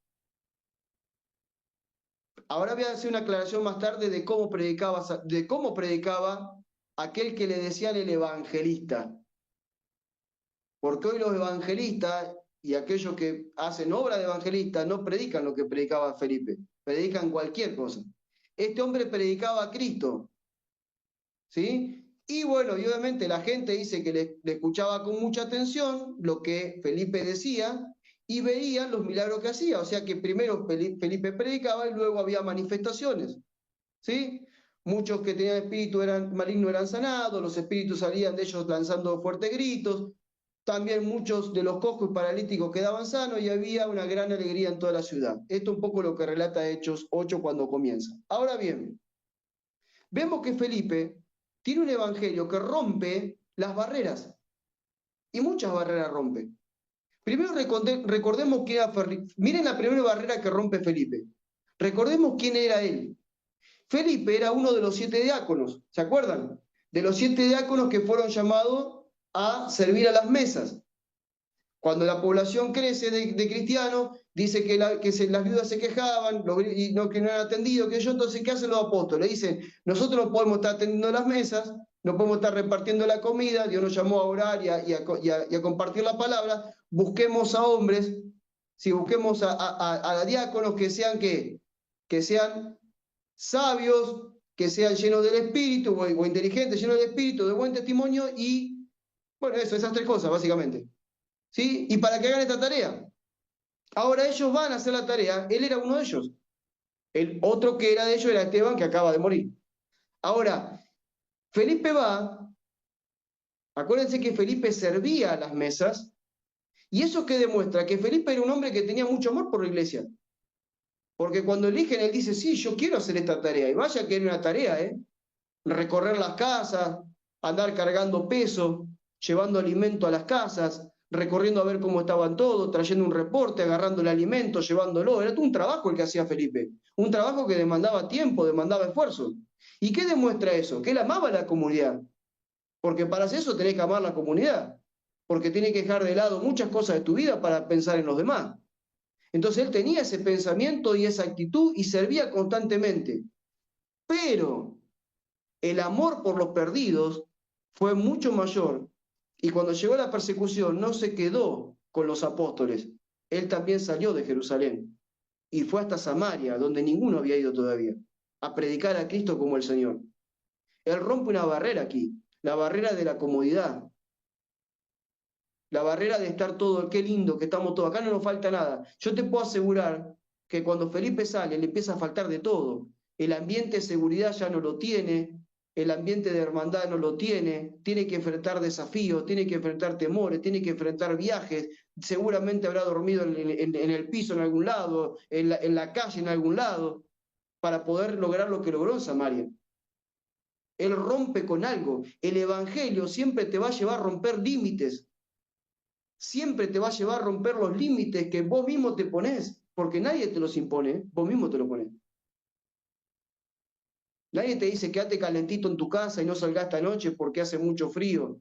Ahora voy a hacer una aclaración más tarde de cómo predicaba aquel que le decían el evangelista. Porque hoy los evangelistas y aquellos que hacen obra de evangelista no predican lo que predicaba Felipe, predican cualquier cosa. Este hombre predicaba a Cristo, ¿sí? Y bueno, y obviamente la gente dice que le escuchaba con mucha atención lo que Felipe decía y veían los milagros que hacía. O sea que primero Felipe predicaba y luego había manifestaciones, ¿sí? Muchos que tenían espíritu maligno eran sanados, los espíritus salían de ellos lanzando fuertes gritos. También muchos de los cojos y paralíticos quedaban sanos y había una gran alegría en toda la ciudad. Esto es un poco lo que relata Hechos 8 cuando comienza. Ahora bien, vemos que Felipe tiene un evangelio que rompe las barreras, y muchas barreras rompe. Primero recordemos que era Felipe. Miren la primera barrera que rompe Felipe. Recordemos quién era él. Felipe era uno de los 7 diáconos, ¿se acuerdan? De los 7 diáconos que fueron llamados a servir a las mesas. Cuando la población crece de cristianos, dice que las viudas se quejaban y que no eran atendidos, que yo, entonces, ¿qué hacen los apóstoles? Dicen, nosotros no podemos estar atendiendo las mesas, no podemos estar repartiendo la comida, Dios nos llamó a orar y a compartir la palabra, busquemos a hombres, si busquemos a diáconos que sean sabios, que sean llenos del Espíritu o inteligentes, llenos del Espíritu, de buen testimonio y, bueno, esas 3 cosas, básicamente. ¿Sí? Y para que hagan esta tarea. Ahora ellos van a hacer la tarea, él era uno de ellos. El otro que era de ellos era Esteban, que acaba de morir. Ahora, Felipe va, acuérdense que Felipe servía a las mesas, y eso que demuestra que Felipe era un hombre que tenía mucho amor por la iglesia. Porque cuando eligen, él dice, sí, yo quiero hacer esta tarea. Y vaya que era una tarea, ¿eh? Recorrer las casas, andar cargando peso, llevando alimento a las casas, recorriendo a ver cómo estaban todos, trayendo un reporte, agarrando el alimento, llevándolo. Era todo un trabajo el que hacía Felipe. Un trabajo que demandaba tiempo, demandaba esfuerzo. ¿Y qué demuestra eso? Que él amaba a la comunidad. Porque para hacer eso tenés que amar la comunidad. Porque tenés que dejar de lado muchas cosas de tu vida para pensar en los demás. Entonces él tenía ese pensamiento y esa actitud y servía constantemente. pero el amor por los perdidos fue mucho mayor. Y cuando llegó la persecución, no se quedó con los apóstoles. Él también salió de Jerusalén y fue hasta Samaria, donde ninguno había ido todavía, a predicar a Cristo como el Señor. Él rompe una barrera aquí, la barrera de la comodidad, la barrera de estar todo, qué lindo que estamos todos, acá no nos falta nada. Yo te puedo asegurar que cuando Felipe sale le empieza a faltar de todo. El ambiente de seguridad ya no lo tiene, el ambiente de hermandad no lo tiene que enfrentar desafíos, tiene que enfrentar temores, tiene que enfrentar viajes, seguramente habrá dormido en el piso en algún lado, en la calle en algún lado, para poder lograr lo que logró en Samaria. Él rompe con algo. El Evangelio siempre te va a llevar a romper límites, siempre te va a llevar a romper los límites que vos mismo te ponés, porque nadie te los impone, vos mismo te los ponés. Nadie te dice quédate calentito en tu casa y no salgas esta noche porque hace mucho frío.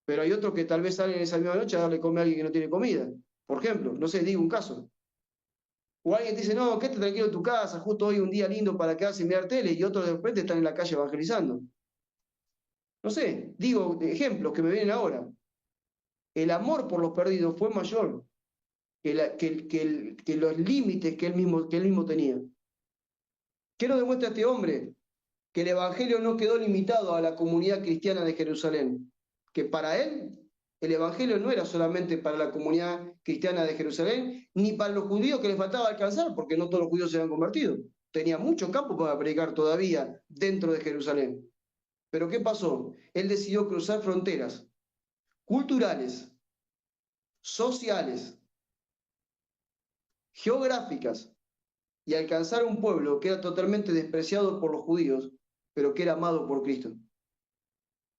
Pero hay otros que tal vez salen esa misma noche a darle comer a alguien que no tiene comida. Por ejemplo, no sé, digo un caso. O alguien te dice, no, quédate tranquilo en tu casa, justo hoy un día lindo para quedarse y mirar tele, y otros de repente están en la calle evangelizando. No sé, digo ejemplos que me vienen ahora. El amor por los perdidos fue mayor que los límites que él mismo tenía. ¿Qué nos demuestra este hombre? Que el Evangelio no quedó limitado a la comunidad cristiana de Jerusalén, que para él el Evangelio no era solamente para la comunidad cristiana de Jerusalén, ni para los judíos que les faltaba alcanzar, porque no todos los judíos se habían convertido. Tenía mucho campo para predicar todavía dentro de Jerusalén. Pero ¿qué pasó? Él decidió cruzar fronteras culturales, sociales, geográficas, y alcanzar un pueblo que era totalmente despreciado por los judíos, pero que era amado por Cristo.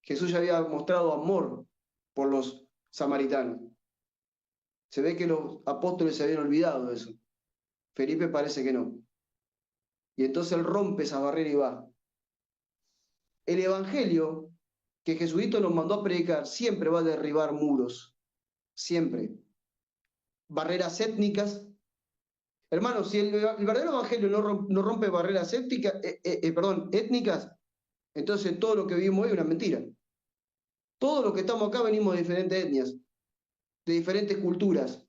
Jesús ya había mostrado amor por los samaritanos. Se ve que los apóstoles se habían olvidado de eso. Felipe parece que no. Y entonces él rompe esa barrera y va. El evangelio que Jesucristo nos mandó a predicar siempre va a derribar muros. Siempre. Barreras étnicas. Hermanos, si el verdadero evangelio no rompe barreras étnicas, entonces todo lo que vivimos hoy es una mentira. Todos los que estamos acá venimos de diferentes etnias, de diferentes culturas.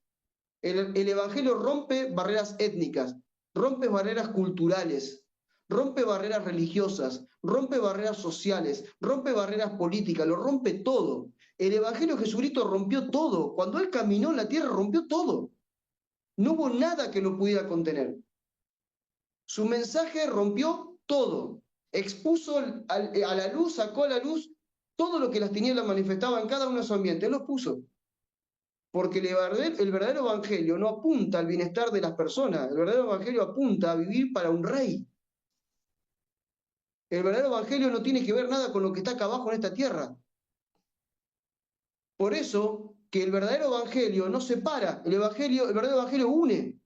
El Evangelio rompe barreras étnicas, rompe barreras culturales, rompe barreras religiosas, rompe barreras sociales, rompe barreras políticas, lo rompe todo. El Evangelio de Jesucristo rompió todo. Cuando Él caminó en la tierra, rompió todo. No hubo nada que lo pudiera contener. Su mensaje rompió todo. Expuso a la luz, sacó a la luz todo lo que las tinieblas manifestaban en cada uno de sus ambientes. Él lo puso. Porque el verdadero evangelio no apunta al bienestar de las personas, el verdadero evangelio apunta a vivir para un rey. El verdadero evangelio no tiene que ver nada con lo que está acá abajo en esta tierra. Por eso que el verdadero evangelio no separa, el verdadero evangelio une.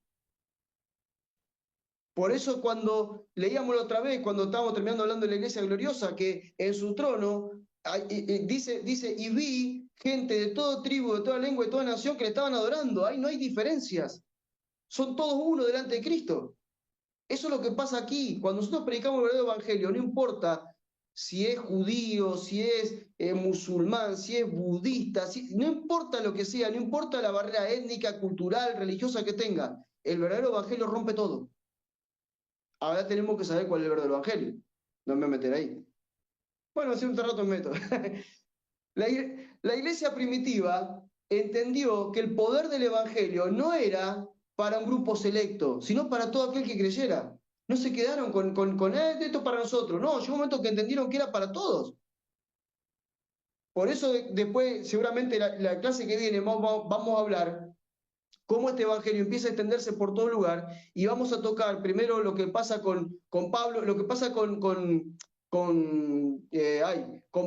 Por eso cuando leíamos la otra vez, cuando estábamos terminando hablando de la iglesia gloriosa, que en su trono dice, y vi gente de todo tribu, de toda lengua, de toda nación que le estaban adorando. Ahí no hay diferencias. Son todos uno delante de Cristo. Eso es lo que pasa aquí. Cuando nosotros predicamos el verdadero evangelio, no importa si es judío, si es musulmán, si es budista, no importa lo que sea, no importa la barrera étnica, cultural, religiosa que tenga, el verdadero evangelio rompe todo. Ahora tenemos que saber cuál es el verdadero evangelio. No me voy a meter ahí. Bueno, hace un rato me meto. La iglesia primitiva entendió que el poder del evangelio no era para un grupo selecto, sino para todo aquel que creyera. No se quedaron con esto para nosotros. No, llegó un momento que entendieron que era para todos. Por eso después, seguramente la clase que viene, vamos a hablar cómo este evangelio empieza a extenderse por todo lugar y vamos a tocar primero lo que pasa con Pablo, lo que pasa con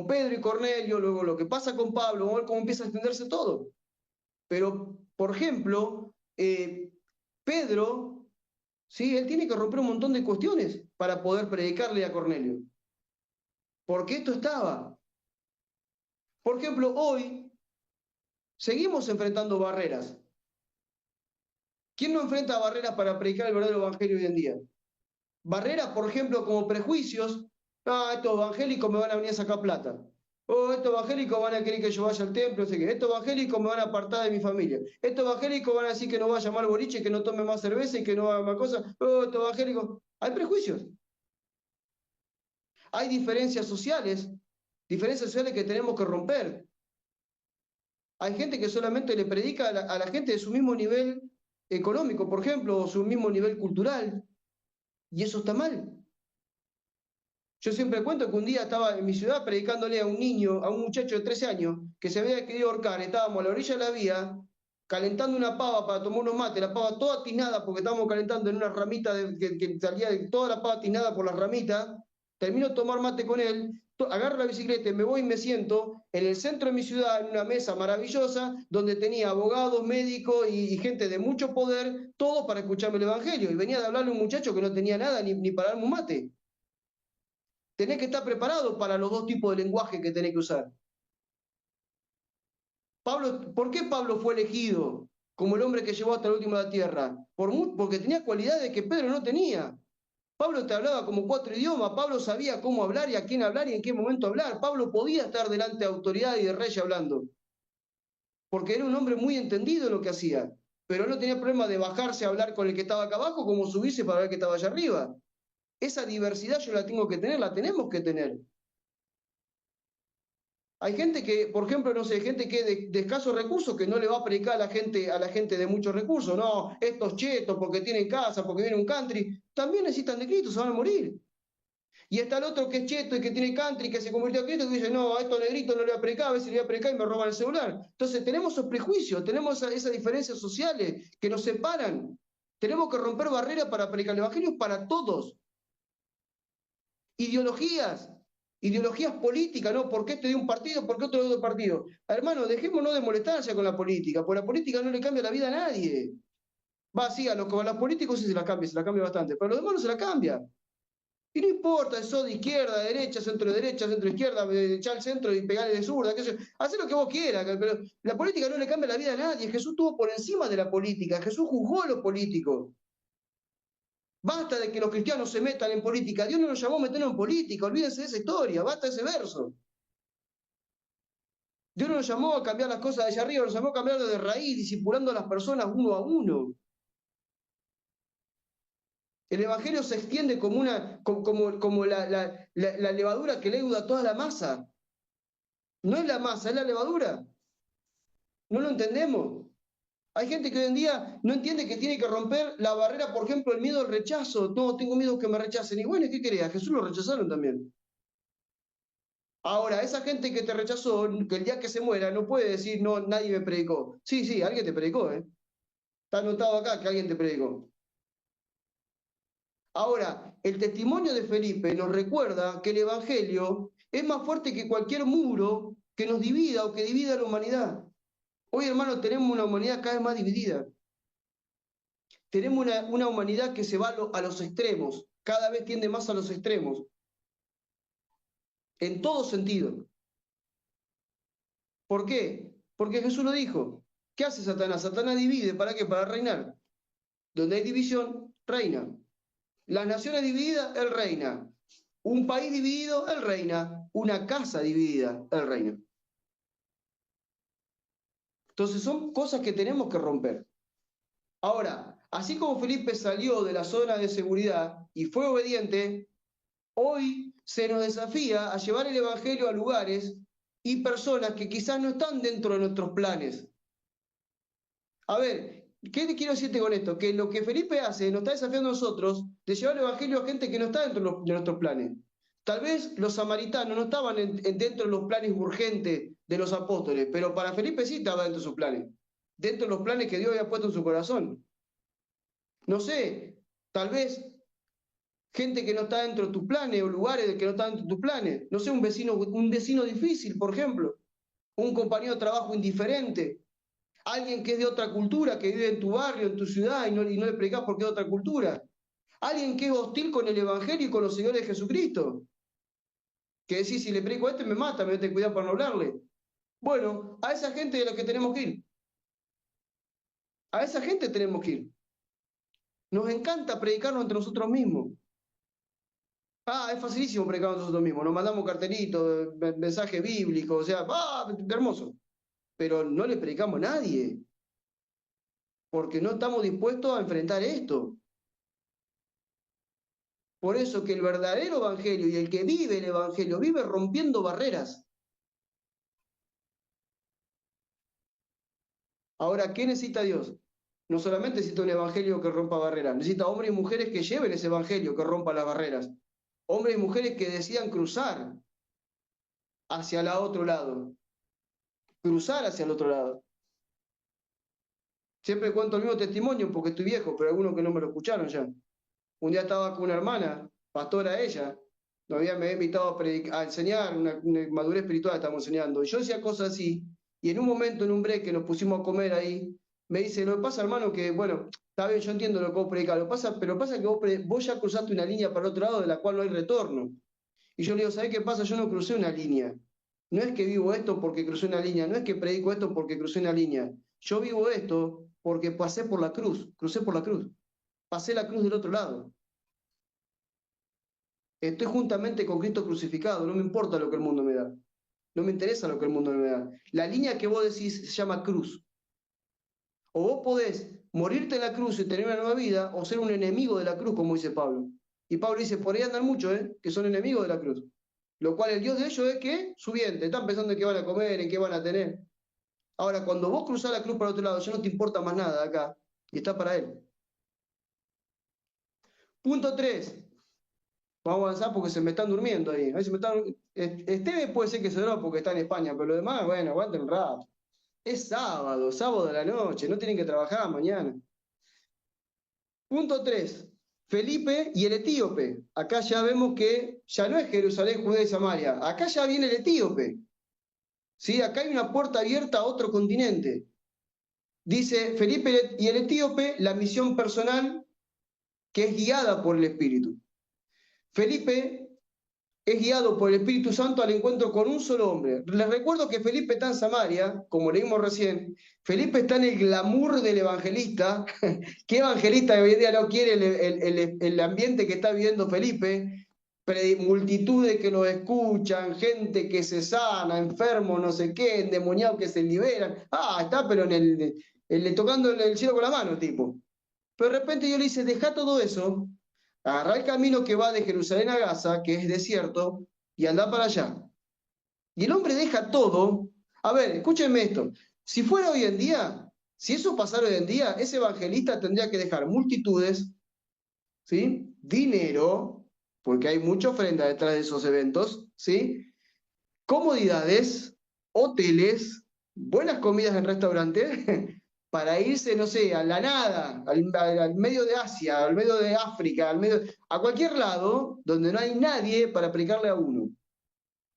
Pedro y Cornelio, luego lo que pasa con Pablo, vamos a ver cómo empieza a extenderse todo. Pero, por ejemplo, Pedro, ¿sí? Él tiene que romper un montón de cuestiones para poder predicarle a Cornelio. Porque esto estaba. Por ejemplo, hoy seguimos enfrentando barreras. ¿Quién no enfrenta barreras para predicar el verdadero evangelio hoy en día? Barreras, por ejemplo, como prejuicios. Ah, estos evangélicos me van a venir a sacar plata. Oh, estos evangélicos van a querer que yo vaya al templo, no sé qué. Estos evangélicos me van a apartar de mi familia. Estos evangélicos van a decir que no vaya más al boliche, que no tome más cerveza y que no haga más cosas. Oh, estos evangélicos. Hay prejuicios. Hay diferencias sociales que tenemos que romper. Hay gente que solamente le predica a la gente de su mismo nivel económico, por ejemplo, o su mismo nivel cultural, y eso está mal. Yo siempre cuento que un día estaba en mi ciudad predicándole a un niño, a un muchacho de 13 años, que se había querido ahorcar. Estábamos a la orilla de la vía, calentando una pava para tomar unos mates, la pava toda tinada porque estábamos calentando en una ramita que salía de toda la pava tinada por las ramitas. Termino de tomar mate con él, agarro la bicicleta, me voy y me siento en el centro de mi ciudad, en una mesa maravillosa, donde tenía abogados, médicos y gente de mucho poder, todos para escucharme el evangelio. Y venía de hablarle a un muchacho que no tenía nada ni para darme un mate. Tenés que estar preparado para los dos tipos de lenguaje que tenés que usar. Pablo, ¿por qué Pablo fue elegido como el hombre que llevó hasta el último de la tierra? Porque tenía cualidades que Pedro no tenía. Pablo te hablaba como 4 idiomas, Pablo sabía cómo hablar y a quién hablar y en qué momento hablar. Pablo podía estar delante de autoridad y de reyes hablando, porque era un hombre muy entendido en lo que hacía, pero no tenía problema de bajarse a hablar con el que estaba acá abajo como subirse para ver el que estaba allá arriba. Esa diversidad yo la tengo que tener, la tenemos que tener. Hay gente que, por ejemplo, no sé, gente que de escasos recursos que no le va a predicar a la gente de muchos recursos. No, estos chetos porque tienen casa, porque viene un country, también necesitan de Cristo, se van a morir. Y está el otro que es cheto y que tiene country, que se convirtió a Cristo, y dice, no, a estos negritos no le voy a predicar, a veces le voy a predicar y me roban el celular. Entonces tenemos esos prejuicios, tenemos esas diferencias sociales que nos separan. Tenemos que romper barreras para predicar el Evangelio para todos. Ideologías, ideologías políticas, ¿no? ¿Por qué este de un partido? ¿Por qué otro de otro partido? Hermano, dejémonos de molestarse con la política, porque la política no le cambia la vida a nadie. Va, sí, a los políticos sí se la cambia bastante, pero a los demás no se la cambia. Y no importa si sos de izquierda, derecha, centro izquierda, echar al centro y pegarle de zurda, qué sé yo. Hacé lo que vos quieras, pero la política no le cambia la vida a nadie. Jesús estuvo por encima de la política, Jesús juzgó a los políticos. Basta de que los cristianos se metan en política. Dios no nos llamó a meternos en política. Olvídense de esa historia. Basta de ese verso. Dios no nos llamó a cambiar las cosas de allá arriba. Nos llamó a cambiarlo de raíz, discipulando a las personas uno a uno. El evangelio se extiende como la levadura que leuda toda la masa. No es la masa, es la levadura. No lo entendemos. Hay gente que hoy en día no entiende que tiene que romper la barrera, por ejemplo, el miedo al rechazo. No, tengo miedo que me rechacen. Y bueno, ¿qué querés? A Jesús lo rechazaron también. Ahora, esa gente que te rechazó, que el día que se muera no puede decir, no, nadie me predicó. Sí, sí, alguien te predicó, ¿eh? Está anotado acá que alguien te predicó. Ahora, el testimonio de Felipe nos recuerda que el Evangelio es más fuerte que cualquier muro que nos divida o que divida a la humanidad. Hoy, hermano, tenemos una humanidad cada vez más dividida. Tenemos una humanidad que se va a los extremos, cada vez tiende más a los extremos, en todo sentido. ¿Por qué? Porque Jesús lo dijo. ¿Qué hace Satanás? Satanás divide, ¿para qué? Para reinar. Donde hay división, reina. Las naciones divididas, él reina. Un país dividido, él reina. Una casa dividida, él reina. Entonces son cosas que tenemos que romper. Ahora, así como Felipe salió de la zona de seguridad y fue obediente, hoy se nos desafía a llevar el Evangelio a lugares y personas que quizás no están dentro de nuestros planes. A ver, ¿qué quiero decirte con esto? Que lo que Felipe hace nos está desafiando a nosotros de llevar el Evangelio a gente que no está dentro de nuestros planes. Tal vez los samaritanos no estaban dentro de los planes urgentes de los apóstoles, pero para Felipe sí estaba dentro de sus planes, dentro de los planes que Dios había puesto en su corazón. No sé, tal vez gente que no está dentro de tus planes o lugares que no están dentro de tus planes. No sé, un vecino difícil, por ejemplo, un compañero de trabajo indiferente, alguien que es de otra cultura, que vive en tu barrio, en tu ciudad y no le predicás porque es de otra cultura. Alguien que es hostil con el Evangelio y con los seguidores de Jesucristo. Que decís, si le predico a este me mata, me tengo que cuidar para no hablarle. Bueno, a esa gente de la que tenemos que ir. A esa gente tenemos que ir. Nos encanta predicarnos entre nosotros mismos. Ah, es facilísimo predicar nosotros mismos. Nos mandamos cartelitos, mensajes bíblicos, o sea, hermoso. Pero no le predicamos a nadie, porque no estamos dispuestos a enfrentar esto. Por eso que el verdadero evangelio y el que vive el evangelio vive rompiendo barreras. Ahora, ¿qué necesita Dios? No solamente necesita un evangelio que rompa barreras, necesita hombres y mujeres que lleven ese evangelio que rompa las barreras. Hombres y mujeres que decidan cruzar hacia el otro lado. Cruzar hacia el otro lado. Siempre cuento el mismo testimonio porque estoy viejo, pero algunos que no me lo escucharon ya. Un día estaba con una hermana, pastora ella, me había invitado a enseñar, una madurez espiritual estamos enseñando. Y yo decía cosas así, y en un momento, en un break que nos pusimos a comer ahí, me dice, lo que pasa, hermano, que bueno, está bien, yo entiendo lo que vos predicás, pero pasa que vos ya cruzaste una línea para el otro lado de la cual no hay retorno. Y yo le digo, ¿sabés qué pasa? Yo no crucé una línea. No es que vivo esto porque crucé una línea, no es que predico esto porque crucé una línea. Yo vivo esto porque pasé por la cruz, crucé por la cruz, pasé la cruz del otro lado. Estoy juntamente con Cristo crucificado, no me importa lo que el mundo me da. No me interesa lo que el mundo me da. La línea que vos decís se llama cruz. O vos podés morirte en la cruz y tener una nueva vida, o ser un enemigo de la cruz, como dice Pablo. Y Pablo dice, por ahí andan muchos, que son enemigos de la cruz. Lo cual el Dios de ellos es que subiente, están pensando en qué van a comer, en qué van a tener. Ahora, cuando vos cruzás la cruz para otro lado, ya no te importa más nada de acá, y está para él. Punto 3. Vamos a avanzar porque se me están durmiendo ahí. Ahí se me están... Esteve puede ser que se duerma porque está en España, pero lo demás, bueno, aguanten un rato. Es sábado, sábado de la noche, no tienen que trabajar mañana. Punto 3. Felipe y el etíope. Acá ya vemos que ya no es Jerusalén, Judea y Samaria. Acá ya viene el etíope. ¿Sí? Acá hay una puerta abierta a otro continente. Dice Felipe y el etíope, la misión personal que es guiada por el Espíritu. Felipe es guiado por el Espíritu Santo al encuentro con un solo hombre. Les recuerdo que Felipe está en Samaria, como leímos recién. Felipe está en el glamour del evangelista. ¿Qué evangelista hoy en día no quiere el ambiente que está viviendo Felipe? Multitudes que lo escuchan, gente que se sana, enfermos, no sé qué, endemoniados que se liberan. Ah, está, pero tocando el cielo con la mano, tipo. Pero de repente yo le dice, deja todo eso, agarrá el camino que va de Jerusalén a Gaza, que es desierto, y anda para allá. Y el hombre deja todo. A ver, escúchenme esto. Si fuera hoy en día, si eso pasara hoy en día, ese evangelista tendría que dejar multitudes, ¿sí? Dinero, porque hay mucha ofrenda detrás de esos eventos, ¿sí? Comodidades, hoteles, buenas comidas en restaurantes, para irse, no sé, a la nada, al medio de Asia, al medio de África, a cualquier lado donde no hay nadie para predicarle a uno,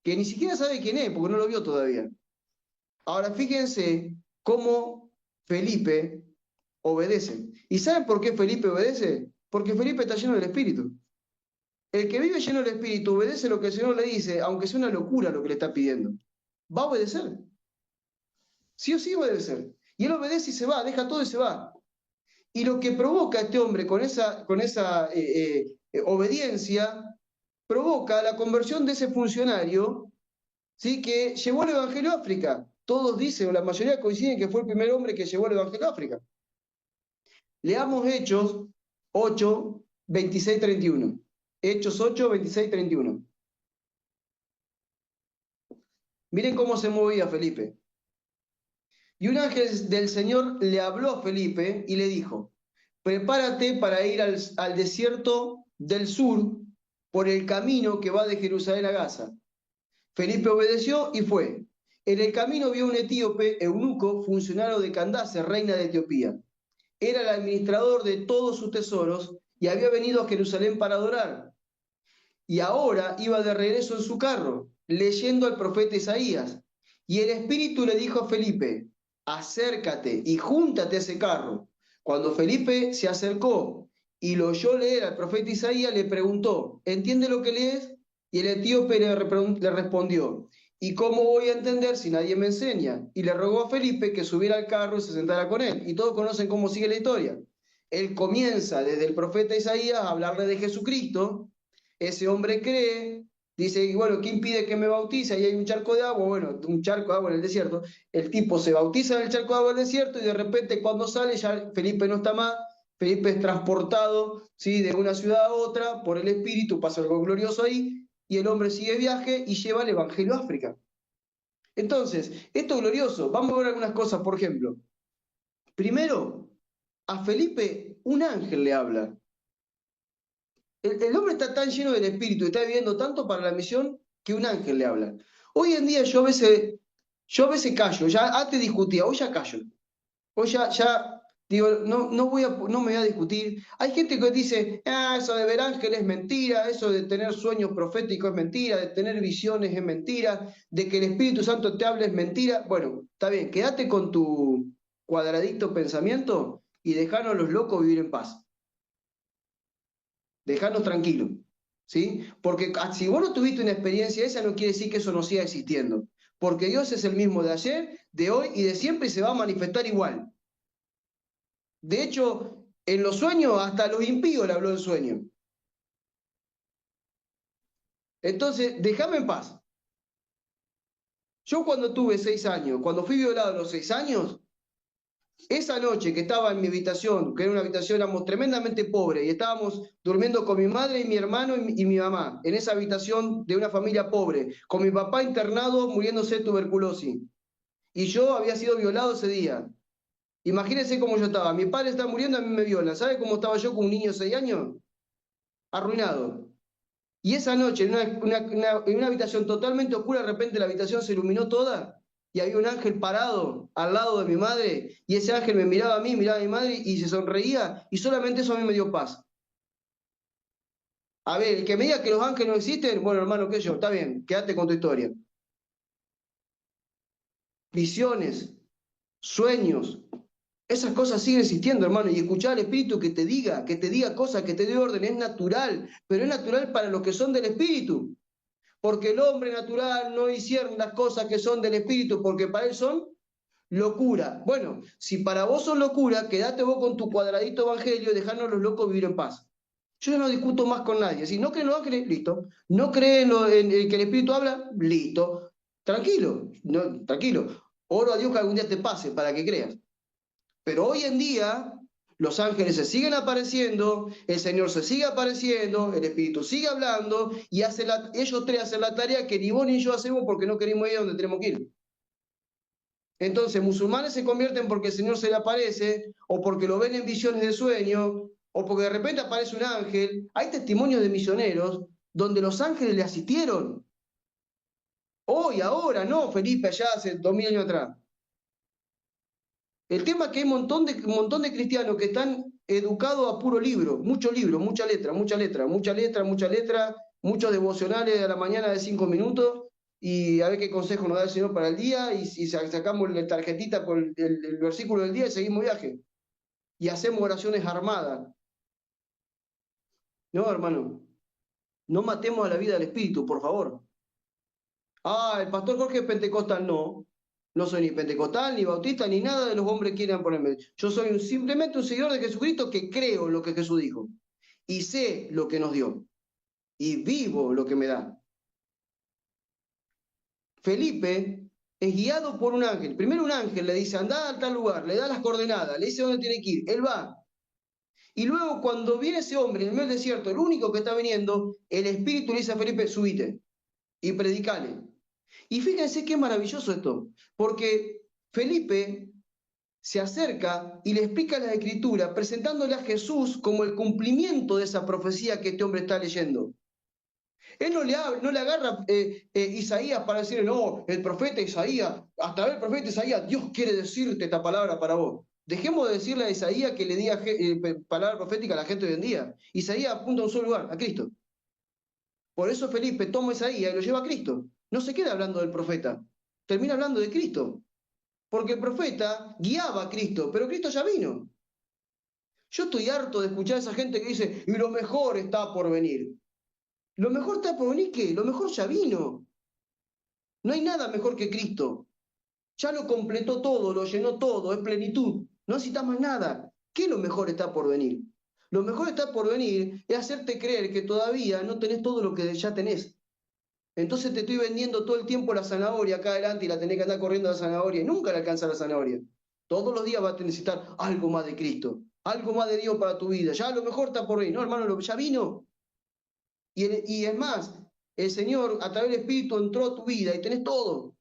que ni siquiera sabe quién es, porque no lo vio todavía. Ahora fíjense cómo Felipe obedece. ¿Y saben por qué Felipe obedece? Porque Felipe está lleno del Espíritu. El que vive lleno del Espíritu obedece lo que el Señor le dice, aunque sea una locura lo que le está pidiendo. Va a obedecer. Sí o sí va a obedecer. Y él obedece y se va, deja todo y se va. Y lo que provoca este hombre con esa obediencia, provoca la conversión de ese funcionario, ¿sí? Que llevó el Evangelio a África. Todos dicen, o la mayoría coinciden que fue el primer hombre que llevó el Evangelio a África. Leamos Hechos 8, 26, 31. Hechos 8, 26, 31. Miren cómo se movía Felipe. Y un ángel del Señor le habló a Felipe y le dijo, prepárate para ir al desierto del sur por el camino que va de Jerusalén a Gaza. Felipe obedeció y fue. En el camino vio un etíope, eunuco, funcionario de Candace, reina de Etiopía. Era el administrador de todos sus tesoros y había venido a Jerusalén para adorar. Y ahora iba de regreso en su carro, leyendo al profeta Isaías. Y el Espíritu le dijo a Felipe, acércate y júntate a ese carro. Cuando Felipe se acercó y lo oyó leer al profeta Isaías, le preguntó, ¿entiende lo que lees? Y el etíope le respondió, ¿y cómo voy a entender si nadie me enseña? Y le rogó a Felipe que subiera al carro y se sentara con él. Y todos conocen cómo sigue la historia. Él comienza desde el profeta Isaías a hablarle de Jesucristo. ese hombre cree, dice, y bueno, ¿qué impide que me bautice? Ahí hay un charco de agua, bueno, un charco de agua en el desierto. El tipo se bautiza en el charco de agua del desierto y de repente cuando sale ya Felipe no está más, Felipe es transportado, ¿sí? De una ciudad a otra por el Espíritu, pasa algo glorioso ahí, y el hombre sigue viaje y lleva el Evangelio a África. Entonces, esto es glorioso. Vamos a ver algunas cosas, por ejemplo. Primero, a Felipe un ángel le habla. El hombre está tan lleno del Espíritu y está viviendo tanto para la misión que un ángel le habla. Hoy en día yo a veces callo, ya antes discutía, hoy ya callo. Hoy ya digo, no me voy a discutir. Hay gente que dice, eso de ver ángeles es mentira, eso de tener sueños proféticos es mentira, de tener visiones es mentira, de que el Espíritu Santo te hable es mentira. Bueno, está bien, quédate con tu cuadradito pensamiento y dejanos los locos vivir en paz. Dejanos tranquilos, ¿sí? Porque si vos no tuviste una experiencia esa, no quiere decir que eso no siga existiendo. Porque Dios es el mismo de ayer, de hoy y de siempre y se va a manifestar igual. De hecho, en los sueños, hasta a los impíos le habló el sueño. Entonces, déjame en paz. Yo cuando tuve 6 años, cuando fui violado a los 6 años, esa noche que estaba en mi habitación, que era una habitación, éramos tremendamente pobres, y estábamos durmiendo con mi madre y mi hermano y mi mamá, en esa habitación de una familia pobre, con mi papá internado muriéndose de tuberculosis. Y yo había sido violado ese día. Imagínense cómo yo estaba. Mi padre está muriendo, a mí me violan. ¿Sabe cómo estaba yo con un niño de 6 años? Arruinado. Y esa noche, en una habitación totalmente oscura, de repente la habitación se iluminó toda y había un ángel parado al lado de mi madre y ese ángel me miraba a mí, miraba a mi madre y se sonreía y solamente eso a mí me dio paz. A ver, el que me diga que los ángeles no existen, bueno, hermano, qué yo, está bien, quédate con tu historia. Visiones, sueños, esas cosas siguen existiendo, hermano, y escuchar al Espíritu que te diga cosas, que te dé orden, es natural, pero es natural para los que son del Espíritu. Porque el hombre natural no discierne las cosas que son del Espíritu, porque para él son locura. Bueno, si para vos son locura, quedate vos con tu cuadradito evangelio y dejarnos los locos vivir en paz. Yo ya no discuto más con nadie. Si no creen en los ángeles, listo. No creen en que el Espíritu habla, listo. Tranquilo, no, tranquilo. Oro a Dios que algún día te pase para que creas. Pero hoy en día los ángeles se siguen apareciendo, el Señor se sigue apareciendo, el Espíritu sigue hablando y ellos tres hacen la tarea que ni vos ni yo hacemos porque no queremos ir a donde tenemos que ir. Entonces, musulmanes se convierten porque el Señor se le aparece, o porque lo ven en visiones de sueño, o porque de repente aparece un ángel. Hay testimonios de misioneros donde los ángeles le asistieron. Hoy, ahora, no, Felipe, allá hace 2000 años atrás. El tema es que hay un montón de cristianos que están educados a puro libro, mucha letra, mucha letra, mucha letra, mucha letra, muchos devocionales a la mañana de 5 minutos y a ver qué consejo nos da el Señor para el día y sacamos la tarjetita con el versículo del día y seguimos viaje. Y hacemos oraciones armadas. No, hermano, no matemos a la vida del Espíritu, por favor. El pastor Jorge es pentecostal, no. No soy ni pentecostal, ni bautista, ni nada de los hombres quieran ponerme. Yo soy simplemente un seguidor de Jesucristo que creo lo que Jesús dijo. Y sé lo que nos dio. Y vivo lo que me da. Felipe es guiado por un ángel. Primero un ángel le dice, anda a tal lugar, le da las coordenadas, le dice dónde tiene que ir. Él va. Y luego cuando viene ese hombre en el medio del desierto, el único que está viniendo, el Espíritu le dice a Felipe, subite y predicale. Y fíjense qué maravilloso esto, porque Felipe se acerca y le explica la escritura, presentándole a Jesús como el cumplimiento de esa profecía que este hombre está leyendo. Él no le agarra Isaías para decirle, no, el profeta Isaías, a través del profeta Isaías, Dios quiere decirte esta palabra para vos. Dejemos de decirle a Isaías que le diga palabra profética a la gente hoy en día. Isaías apunta a un solo lugar, a Cristo. Por eso Felipe toma a Isaías y lo lleva a Cristo. No se queda hablando del profeta, termina hablando de Cristo. Porque el profeta guiaba a Cristo, pero Cristo ya vino. Yo estoy harto de escuchar a esa gente que dice, y lo mejor está por venir. ¿Lo mejor está por venir qué? Lo mejor ya vino. No hay nada mejor que Cristo. Ya lo completó todo, lo llenó todo, es plenitud. No necesitas más nada. ¿Qué lo mejor está por venir? Lo mejor está por venir es hacerte creer que todavía no tenés todo lo que ya tenés. Entonces te estoy vendiendo todo el tiempo la zanahoria acá adelante y la tenés que andar corriendo a la zanahoria y nunca le alcanza la zanahoria. Todos los días vas a necesitar algo más de Cristo, algo más de Dios para tu vida. Ya a lo mejor está por venir. No, hermano, ya vino. Y es más, el Señor a través del Espíritu entró a tu vida y tenés todo.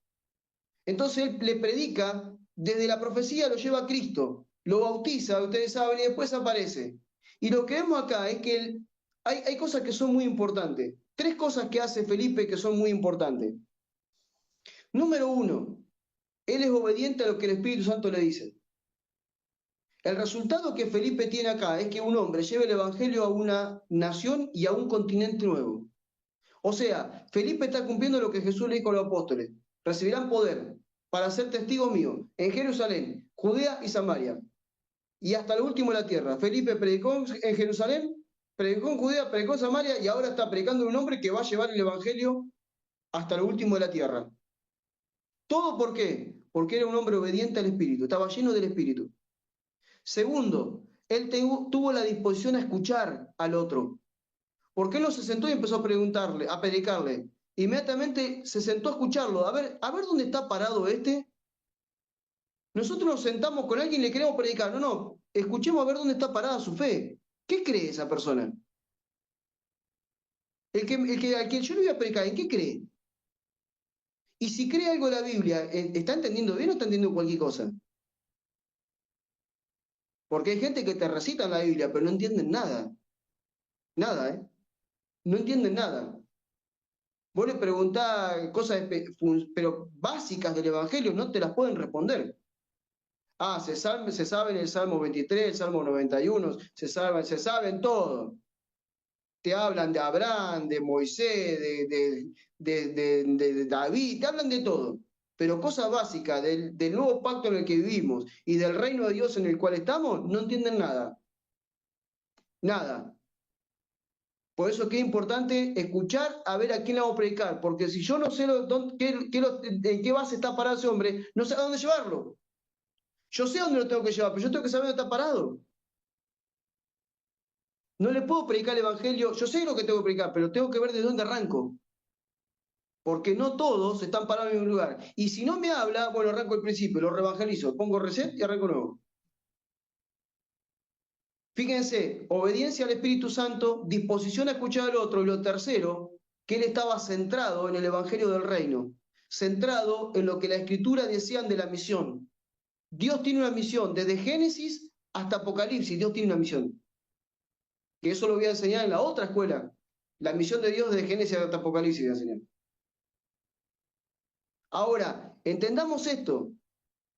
Entonces Él le predica, desde la profecía lo lleva a Cristo, lo bautiza, ustedes saben, y después aparece. Y lo que vemos acá es que hay cosas que son muy importantes. Tres cosas que hace Felipe que son muy importantes. Número uno, él es obediente a lo que el Espíritu Santo le dice. El resultado que Felipe tiene acá es que un hombre lleve el Evangelio a una nación y a un continente nuevo. O sea, Felipe está cumpliendo lo que Jesús le dijo a los apóstoles. Recibirán poder para ser testigos míos en Jerusalén, Judea y Samaria, y hasta lo último de la tierra. Felipe predicó en Jerusalén, predicó en Judea, predicó en Samaria, y ahora está predicando un hombre que va a llevar el Evangelio hasta lo último de la tierra. ¿Todo por qué? Porque era un hombre obediente al Espíritu, estaba lleno del Espíritu. Segundo, él tuvo la disposición a escuchar al otro. Porque él no se sentó y empezó a preguntarle, a predicarle. Inmediatamente se sentó a escucharlo, a ver dónde está parado este. Nosotros nos sentamos con alguien y le queremos predicar. No, no, escuchemos a ver dónde está parada su fe. ¿Qué cree esa persona? Al que yo le voy a predicar, ¿en qué cree? Y si cree algo de la Biblia, ¿está entendiendo bien o está entendiendo cualquier cosa? Porque hay gente que te recita la Biblia, pero no entienden nada. Nada, ¿eh? No entienden nada. Vos le preguntás cosas pero básicas del Evangelio, no te las pueden responder. Ah, se sabe en el Salmo 23, el Salmo 91, se saben todo. Te hablan de Abraham, de Moisés, de David, te hablan de todo. Pero cosas básicas del nuevo pacto en el que vivimos y del reino de Dios en el cual estamos, no entienden nada. Nada. Por eso que es importante escuchar a ver a quién le vamos a predicar, porque si yo no sé en qué base está parado ese hombre, no sé a dónde llevarlo. Yo sé a dónde lo tengo que llevar, pero yo tengo que saber dónde está parado. No le puedo predicar el Evangelio, yo sé lo que tengo que predicar, pero tengo que ver de dónde arranco. Porque no todos están parados en un lugar. Y si no me habla, bueno, arranco el principio, lo reevangelizo, pongo reset y arranco nuevo. Fíjense, obediencia al Espíritu Santo, disposición a escuchar al otro, y lo tercero, que él estaba centrado en el Evangelio del Reino, centrado en lo que la Escritura decían de la misión. Dios tiene una misión, desde Génesis hasta Apocalipsis, Dios tiene una misión. Que eso lo voy a enseñar en la otra escuela. La misión de Dios desde Génesis hasta Apocalipsis voy a enseñar. Ahora, entendamos esto.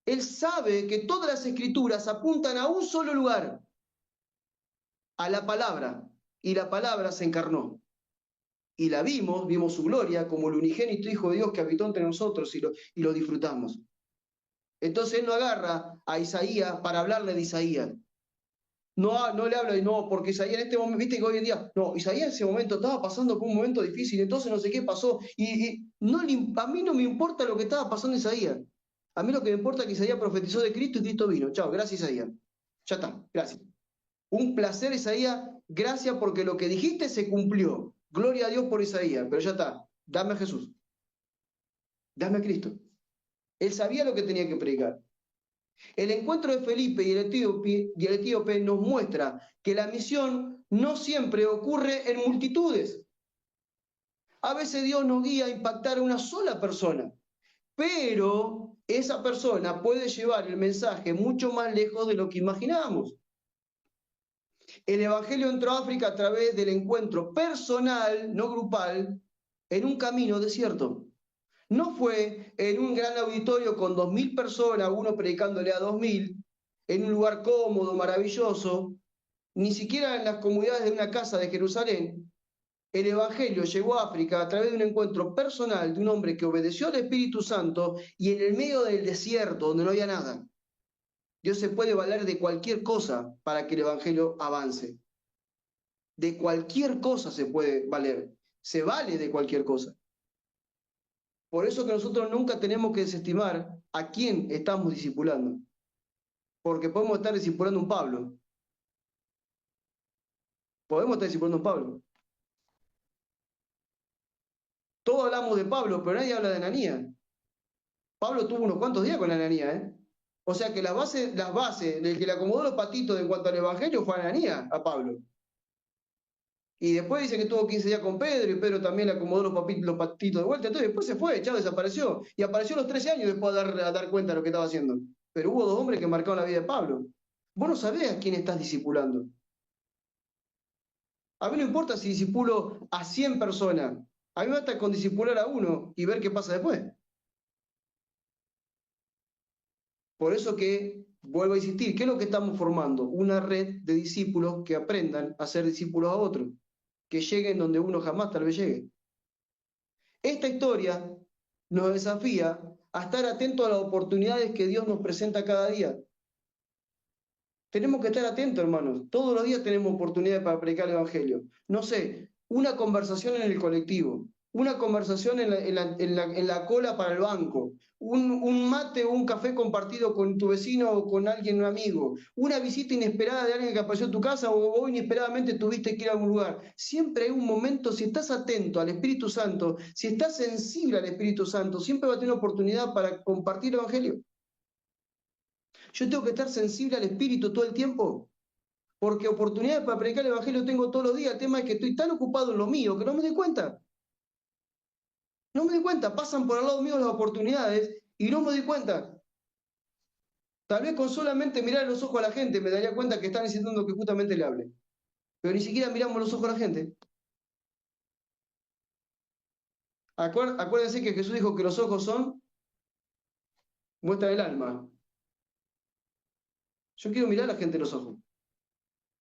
Él sabe que todas las escrituras apuntan a un solo lugar, a la palabra, y la palabra se encarnó. Y la vimos su gloria como el unigénito Hijo de Dios que habitó entre nosotros y lo disfrutamos. Entonces él no agarra a Isaías para hablarle de Isaías. No le habla de no, porque Isaías en este momento, viste que hoy en día, no, Isaías en ese momento estaba pasando por un momento difícil, entonces no sé qué pasó, y no, a mí no me importa lo que estaba pasando Isaías. A mí lo que me importa es que Isaías profetizó de Cristo y Cristo vino. Chao, gracias Isaías. Ya está, gracias. Un placer Isaías, gracias porque lo que dijiste se cumplió. Gloria a Dios por Isaías, pero ya está, dame a Jesús, dame a Cristo. Él sabía lo que tenía que predicar. El encuentro de Felipe y el etíope nos muestra que la misión no siempre ocurre en multitudes. A veces Dios nos guía a impactar a una sola persona, pero esa persona puede llevar el mensaje mucho más lejos de lo que imaginamos. El Evangelio entró a África a través del encuentro personal, no grupal, en un camino desierto. No fue en un gran auditorio con 2000 personas, uno predicándole a 2000, en un lugar cómodo, maravilloso, ni siquiera en las comodidades de una casa de Jerusalén. El Evangelio llegó a África a través de un encuentro personal de un hombre que obedeció al Espíritu Santo y en el medio del desierto, donde no había nada. Dios se puede valer de cualquier cosa para que el Evangelio avance. De cualquier cosa se puede valer. Se vale de cualquier cosa. Por eso que nosotros nunca tenemos que desestimar a quién estamos discipulando. Porque podemos estar discipulando a un Pablo. Podemos estar discipulando a Pablo. Todos hablamos de Pablo, pero nadie habla de Ananías. Pablo tuvo unos cuantos días con Ananías, ¿eh? O sea que las bases del que le acomodó los patitos en cuanto al Evangelio fue Ananías, a Pablo. Y después dice que tuvo 15 días con Pedro, y Pedro también le acomodó los patitos de vuelta. Entonces después se fue, chao, desapareció. Y apareció a los 13 años después a dar cuenta de lo que estaba haciendo. Pero hubo dos hombres que marcaron la vida de Pablo. Vos no sabés a quién estás discipulando. A mí no importa si discipulo a 100 personas. A mí me basta con discipular a uno y ver qué pasa después. Por eso que, vuelvo a insistir, ¿qué es lo que estamos formando? Una red de discípulos que aprendan a ser discípulos a otros, que lleguen donde uno jamás tal vez llegue. Esta historia nos desafía a estar atentos a las oportunidades que Dios nos presenta cada día. Tenemos que estar atentos, hermanos. Todos los días tenemos oportunidades para predicar el Evangelio. No sé, una conversación en el colectivo, una conversación en la cola para el banco, un mate o un café compartido con tu vecino o con alguien, un amigo, una visita inesperada de alguien que apareció en tu casa o vos inesperadamente tuviste que ir a algún lugar. Siempre hay un momento, si estás atento al Espíritu Santo, si estás sensible al Espíritu Santo, siempre va a tener oportunidad para compartir el Evangelio. Yo tengo que estar sensible al Espíritu todo el tiempo, porque oportunidades para predicar el Evangelio tengo todos los días. El tema es que estoy tan ocupado en lo mío que no me doy cuenta. No me doy cuenta, pasan por al lado mío las oportunidades y no me doy cuenta. Tal vez con solamente mirar los ojos a la gente me daría cuenta que están necesitando que justamente le hable. Pero ni siquiera miramos los ojos a la gente. Acuérdense que Jesús dijo que los ojos son muestra del alma. Yo quiero mirar a la gente en los ojos.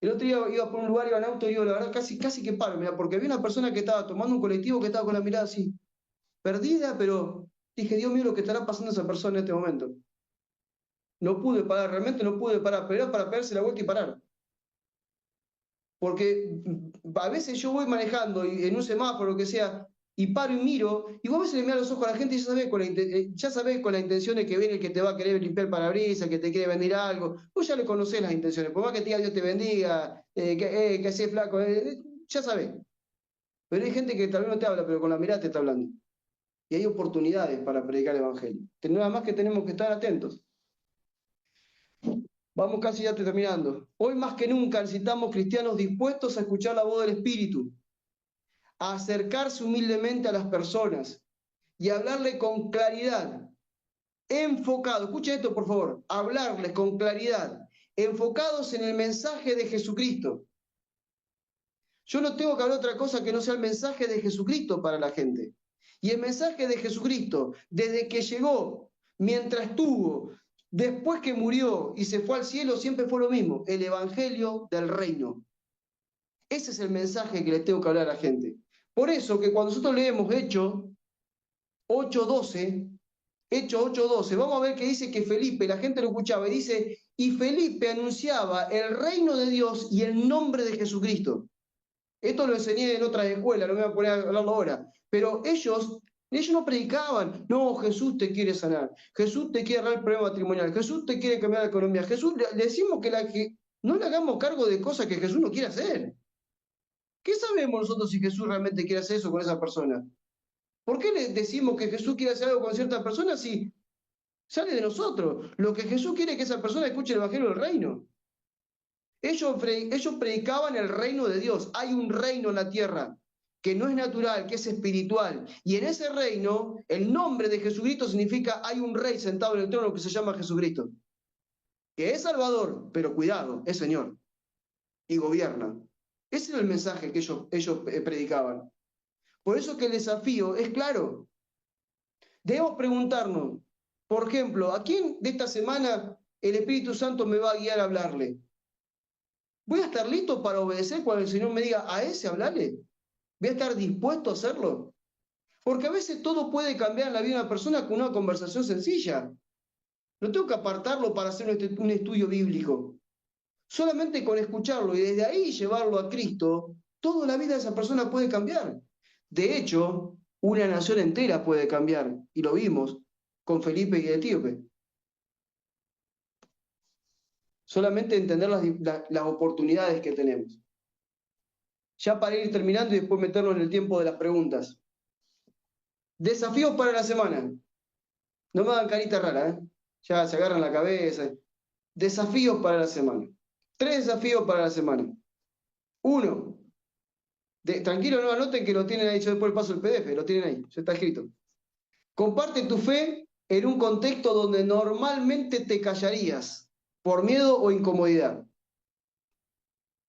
El otro día iba por un lugar, iba en auto, y digo, la verdad, casi que paro, mira, porque había una persona que estaba tomando un colectivo que estaba con la mirada así, perdida, pero dije, Dios mío, lo que estará pasando a esa persona en este momento. No pude parar, realmente no pude parar, pero era para pegarse la vuelta y parar. Porque a veces yo voy manejando y en un semáforo, lo que sea, y paro y miro, y vos a veces le miras los ojos a la gente y ya sabés con la intención de que viene el que te va a querer limpiar el parabrisas, que te quiere vender algo. Vos ya le conocés las intenciones, por más que te diga Dios te bendiga, que seas flaco, ya sabés. Pero hay gente que tal vez no te habla, pero con la mirada te está hablando. Y hay oportunidades para predicar el Evangelio. Nada más que tenemos que estar atentos. Vamos casi ya terminando. Hoy más que nunca necesitamos cristianos dispuestos a escuchar la voz del Espíritu, a acercarse humildemente a las personas y hablarle con claridad, enfocado. Escuchen esto, por favor. Hablarles con claridad, enfocados en el mensaje de Jesucristo. Yo no tengo que hablar otra cosa que no sea el mensaje de Jesucristo para la gente. Y el mensaje de Jesucristo, desde que llegó, mientras estuvo, después que murió y se fue al cielo, siempre fue lo mismo, el Evangelio del Reino. Ese es el mensaje que le tengo que hablar a la gente. Por eso que cuando nosotros leemos Hechos 8:12, Hechos 8:12, vamos a ver que dice que Felipe, la gente lo escuchaba y dice, y Felipe anunciaba el reino de Dios y el nombre de Jesucristo. Esto lo enseñé en otras escuelas, no me voy a poner a hablarlo ahora. Pero ellos no predicaban, no, Jesús te quiere sanar, Jesús te quiere arreglar el problema matrimonial, Jesús te quiere cambiar la economía, Jesús, le decimos que no le hagamos cargo de cosas que Jesús no quiere hacer. ¿Qué sabemos nosotros si Jesús realmente quiere hacer eso con esa persona? ¿Por qué le decimos que Jesús quiere hacer algo con cierta persona si sale de nosotros? Lo que Jesús quiere es que esa persona escuche el Evangelio del Reino. Ellos predicaban el reino de Dios. Hay un reino en la tierra que no es natural, que es espiritual. Y en ese reino, el nombre de Jesucristo significa hay un rey sentado en el trono que se llama Jesucristo. Que es Salvador, pero cuidado, es Señor. Y gobierna. Ese era el mensaje que ellos predicaban. Por eso que el desafío es claro. Debemos preguntarnos, por ejemplo, ¿a quién de esta semana el Espíritu Santo me va a guiar a hablarle? ¿Voy a estar listo para obedecer cuando el Señor me diga a ese hablarle? ¿Voy a estar dispuesto a hacerlo? Porque a veces todo puede cambiar en la vida de una persona con una conversación sencilla. No tengo que apartarlo para hacer un estudio bíblico. Solamente con escucharlo y desde ahí llevarlo a Cristo, toda la vida de esa persona puede cambiar. De hecho, una nación entera puede cambiar. Y lo vimos con Felipe y Etíope. Solamente entender las oportunidades que tenemos. Ya para ir terminando y después meternos en el tiempo de las preguntas. Desafíos para la semana. No me hagan carita rara, ¿eh? Ya se agarran la cabeza. Desafíos para la semana. 3 desafíos para la semana. 1. Tranquilo, no anoten que lo tienen ahí. Yo después paso el PDF, lo tienen ahí. Ya está escrito. Comparte tu fe en un contexto donde normalmente te callarías por miedo o incomodidad.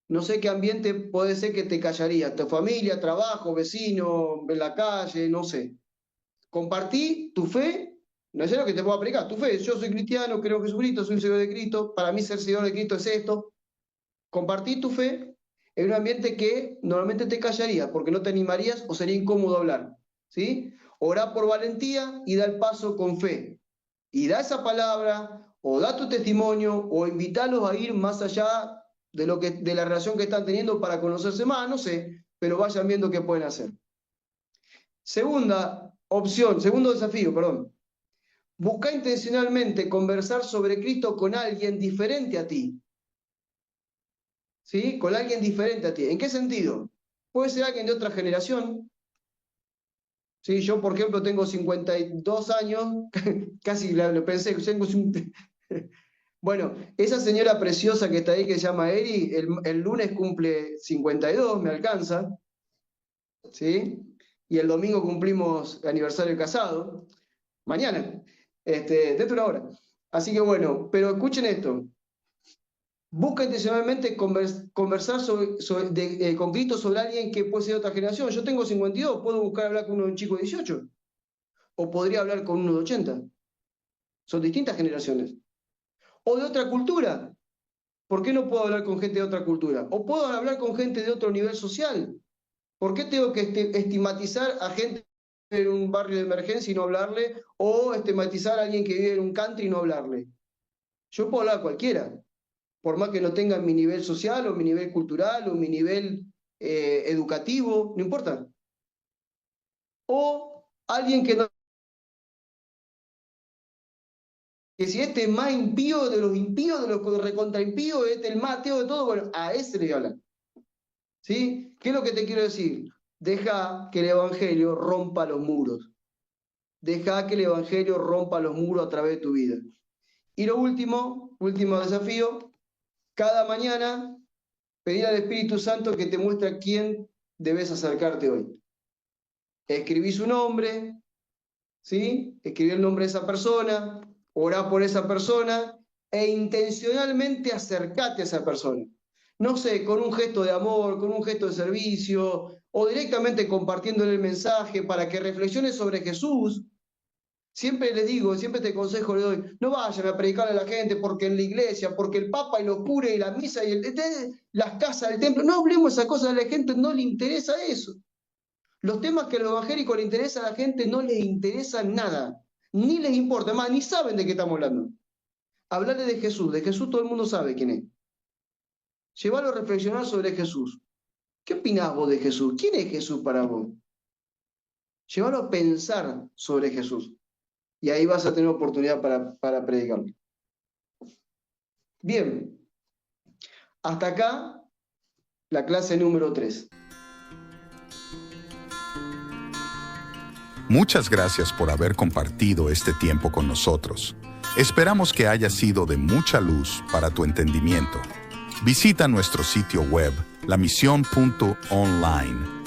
No sé qué ambiente puede ser que te callarías. Tu familia, trabajo, vecino, en la calle, no sé. Compartí tu fe, no sé lo que te puedo aplicar. Tu fe, yo soy cristiano, creo en Jesucristo, soy un seguidor de Cristo. Para mí ser seguidor de Cristo es esto. Compartí tu fe en un ambiente que normalmente te callarías porque no te animarías o sería incómodo hablar. ¿Sí? Orá por valentía y da el paso con fe. Y da esa palabra, o da tu testimonio, o invítalos a ir más allá de la relación que están teniendo para conocerse más, no sé, pero vayan viendo qué pueden hacer. Segundo desafío, perdón. Busca intencionalmente conversar sobre Cristo con alguien diferente a ti. ¿Sí? Con alguien diferente a ti. ¿En qué sentido? Puede ser alguien de otra generación. Sí, yo, por ejemplo, tengo 52 años, casi lo pensé, tengo Bueno, esa señora preciosa que está ahí, que se llama Eri, el lunes cumple 52, me alcanza, ¿sí? Y el domingo cumplimos aniversario de casado, mañana, dentro de una hora. Así que bueno, pero escuchen esto. Busca intencionalmente conversar con Cristo sobre alguien que puede ser de otra generación. Yo tengo 52, puedo buscar hablar con un chico de 18. O podría hablar con uno de 80. Son distintas generaciones. O de otra cultura. ¿Por qué no puedo hablar con gente de otra cultura? O puedo hablar con gente de otro nivel social. ¿Por qué tengo que estigmatizar a gente en un barrio de emergencia y no hablarle? O estigmatizar a alguien que vive en un country y no hablarle. Yo puedo hablar a cualquiera. Por más que no tengan mi nivel social o mi nivel cultural o mi nivel educativo, no importa. O alguien que no... Que si este es más impío de los impíos, de los recontra impíos, el más ateo de todo, bueno, a ese le voy a hablar. ¿Sí? ¿Qué es lo que te quiero decir? Deja que el Evangelio rompa los muros. Deja que el Evangelio rompa los muros a través de tu vida. Y lo último desafío, cada mañana pedir al Espíritu Santo que te muestre a quién debes acercarte hoy. Escribí su nombre, ¿sí? Escribí el nombre de esa persona, orá por esa persona e intencionalmente acercate a esa persona. No sé, con un gesto de amor, con un gesto de servicio, o directamente compartiéndole el mensaje para que reflexione sobre Jesús. Siempre les digo, siempre este consejo le doy, no vayan a predicar a la gente porque en la iglesia, porque el Papa y los curas y la misa y las casas del templo, no hablemos esas cosas, a la gente no le interesa eso. Los temas que a los evangélicos le interesan a la gente no les interesan nada, ni les importa, más, ni saben de qué estamos hablando. Hablarle de Jesús todo el mundo sabe quién es. Llevarlo a reflexionar sobre Jesús. ¿Qué opinás vos de Jesús? ¿Quién es Jesús para vos? Llevarlo a pensar sobre Jesús. Y ahí vas a tener oportunidad para predicarlo. Bien, hasta acá la clase número 3. Muchas gracias por haber compartido este tiempo con nosotros. Esperamos que haya sido de mucha luz para tu entendimiento. Visita nuestro sitio web, lamision.online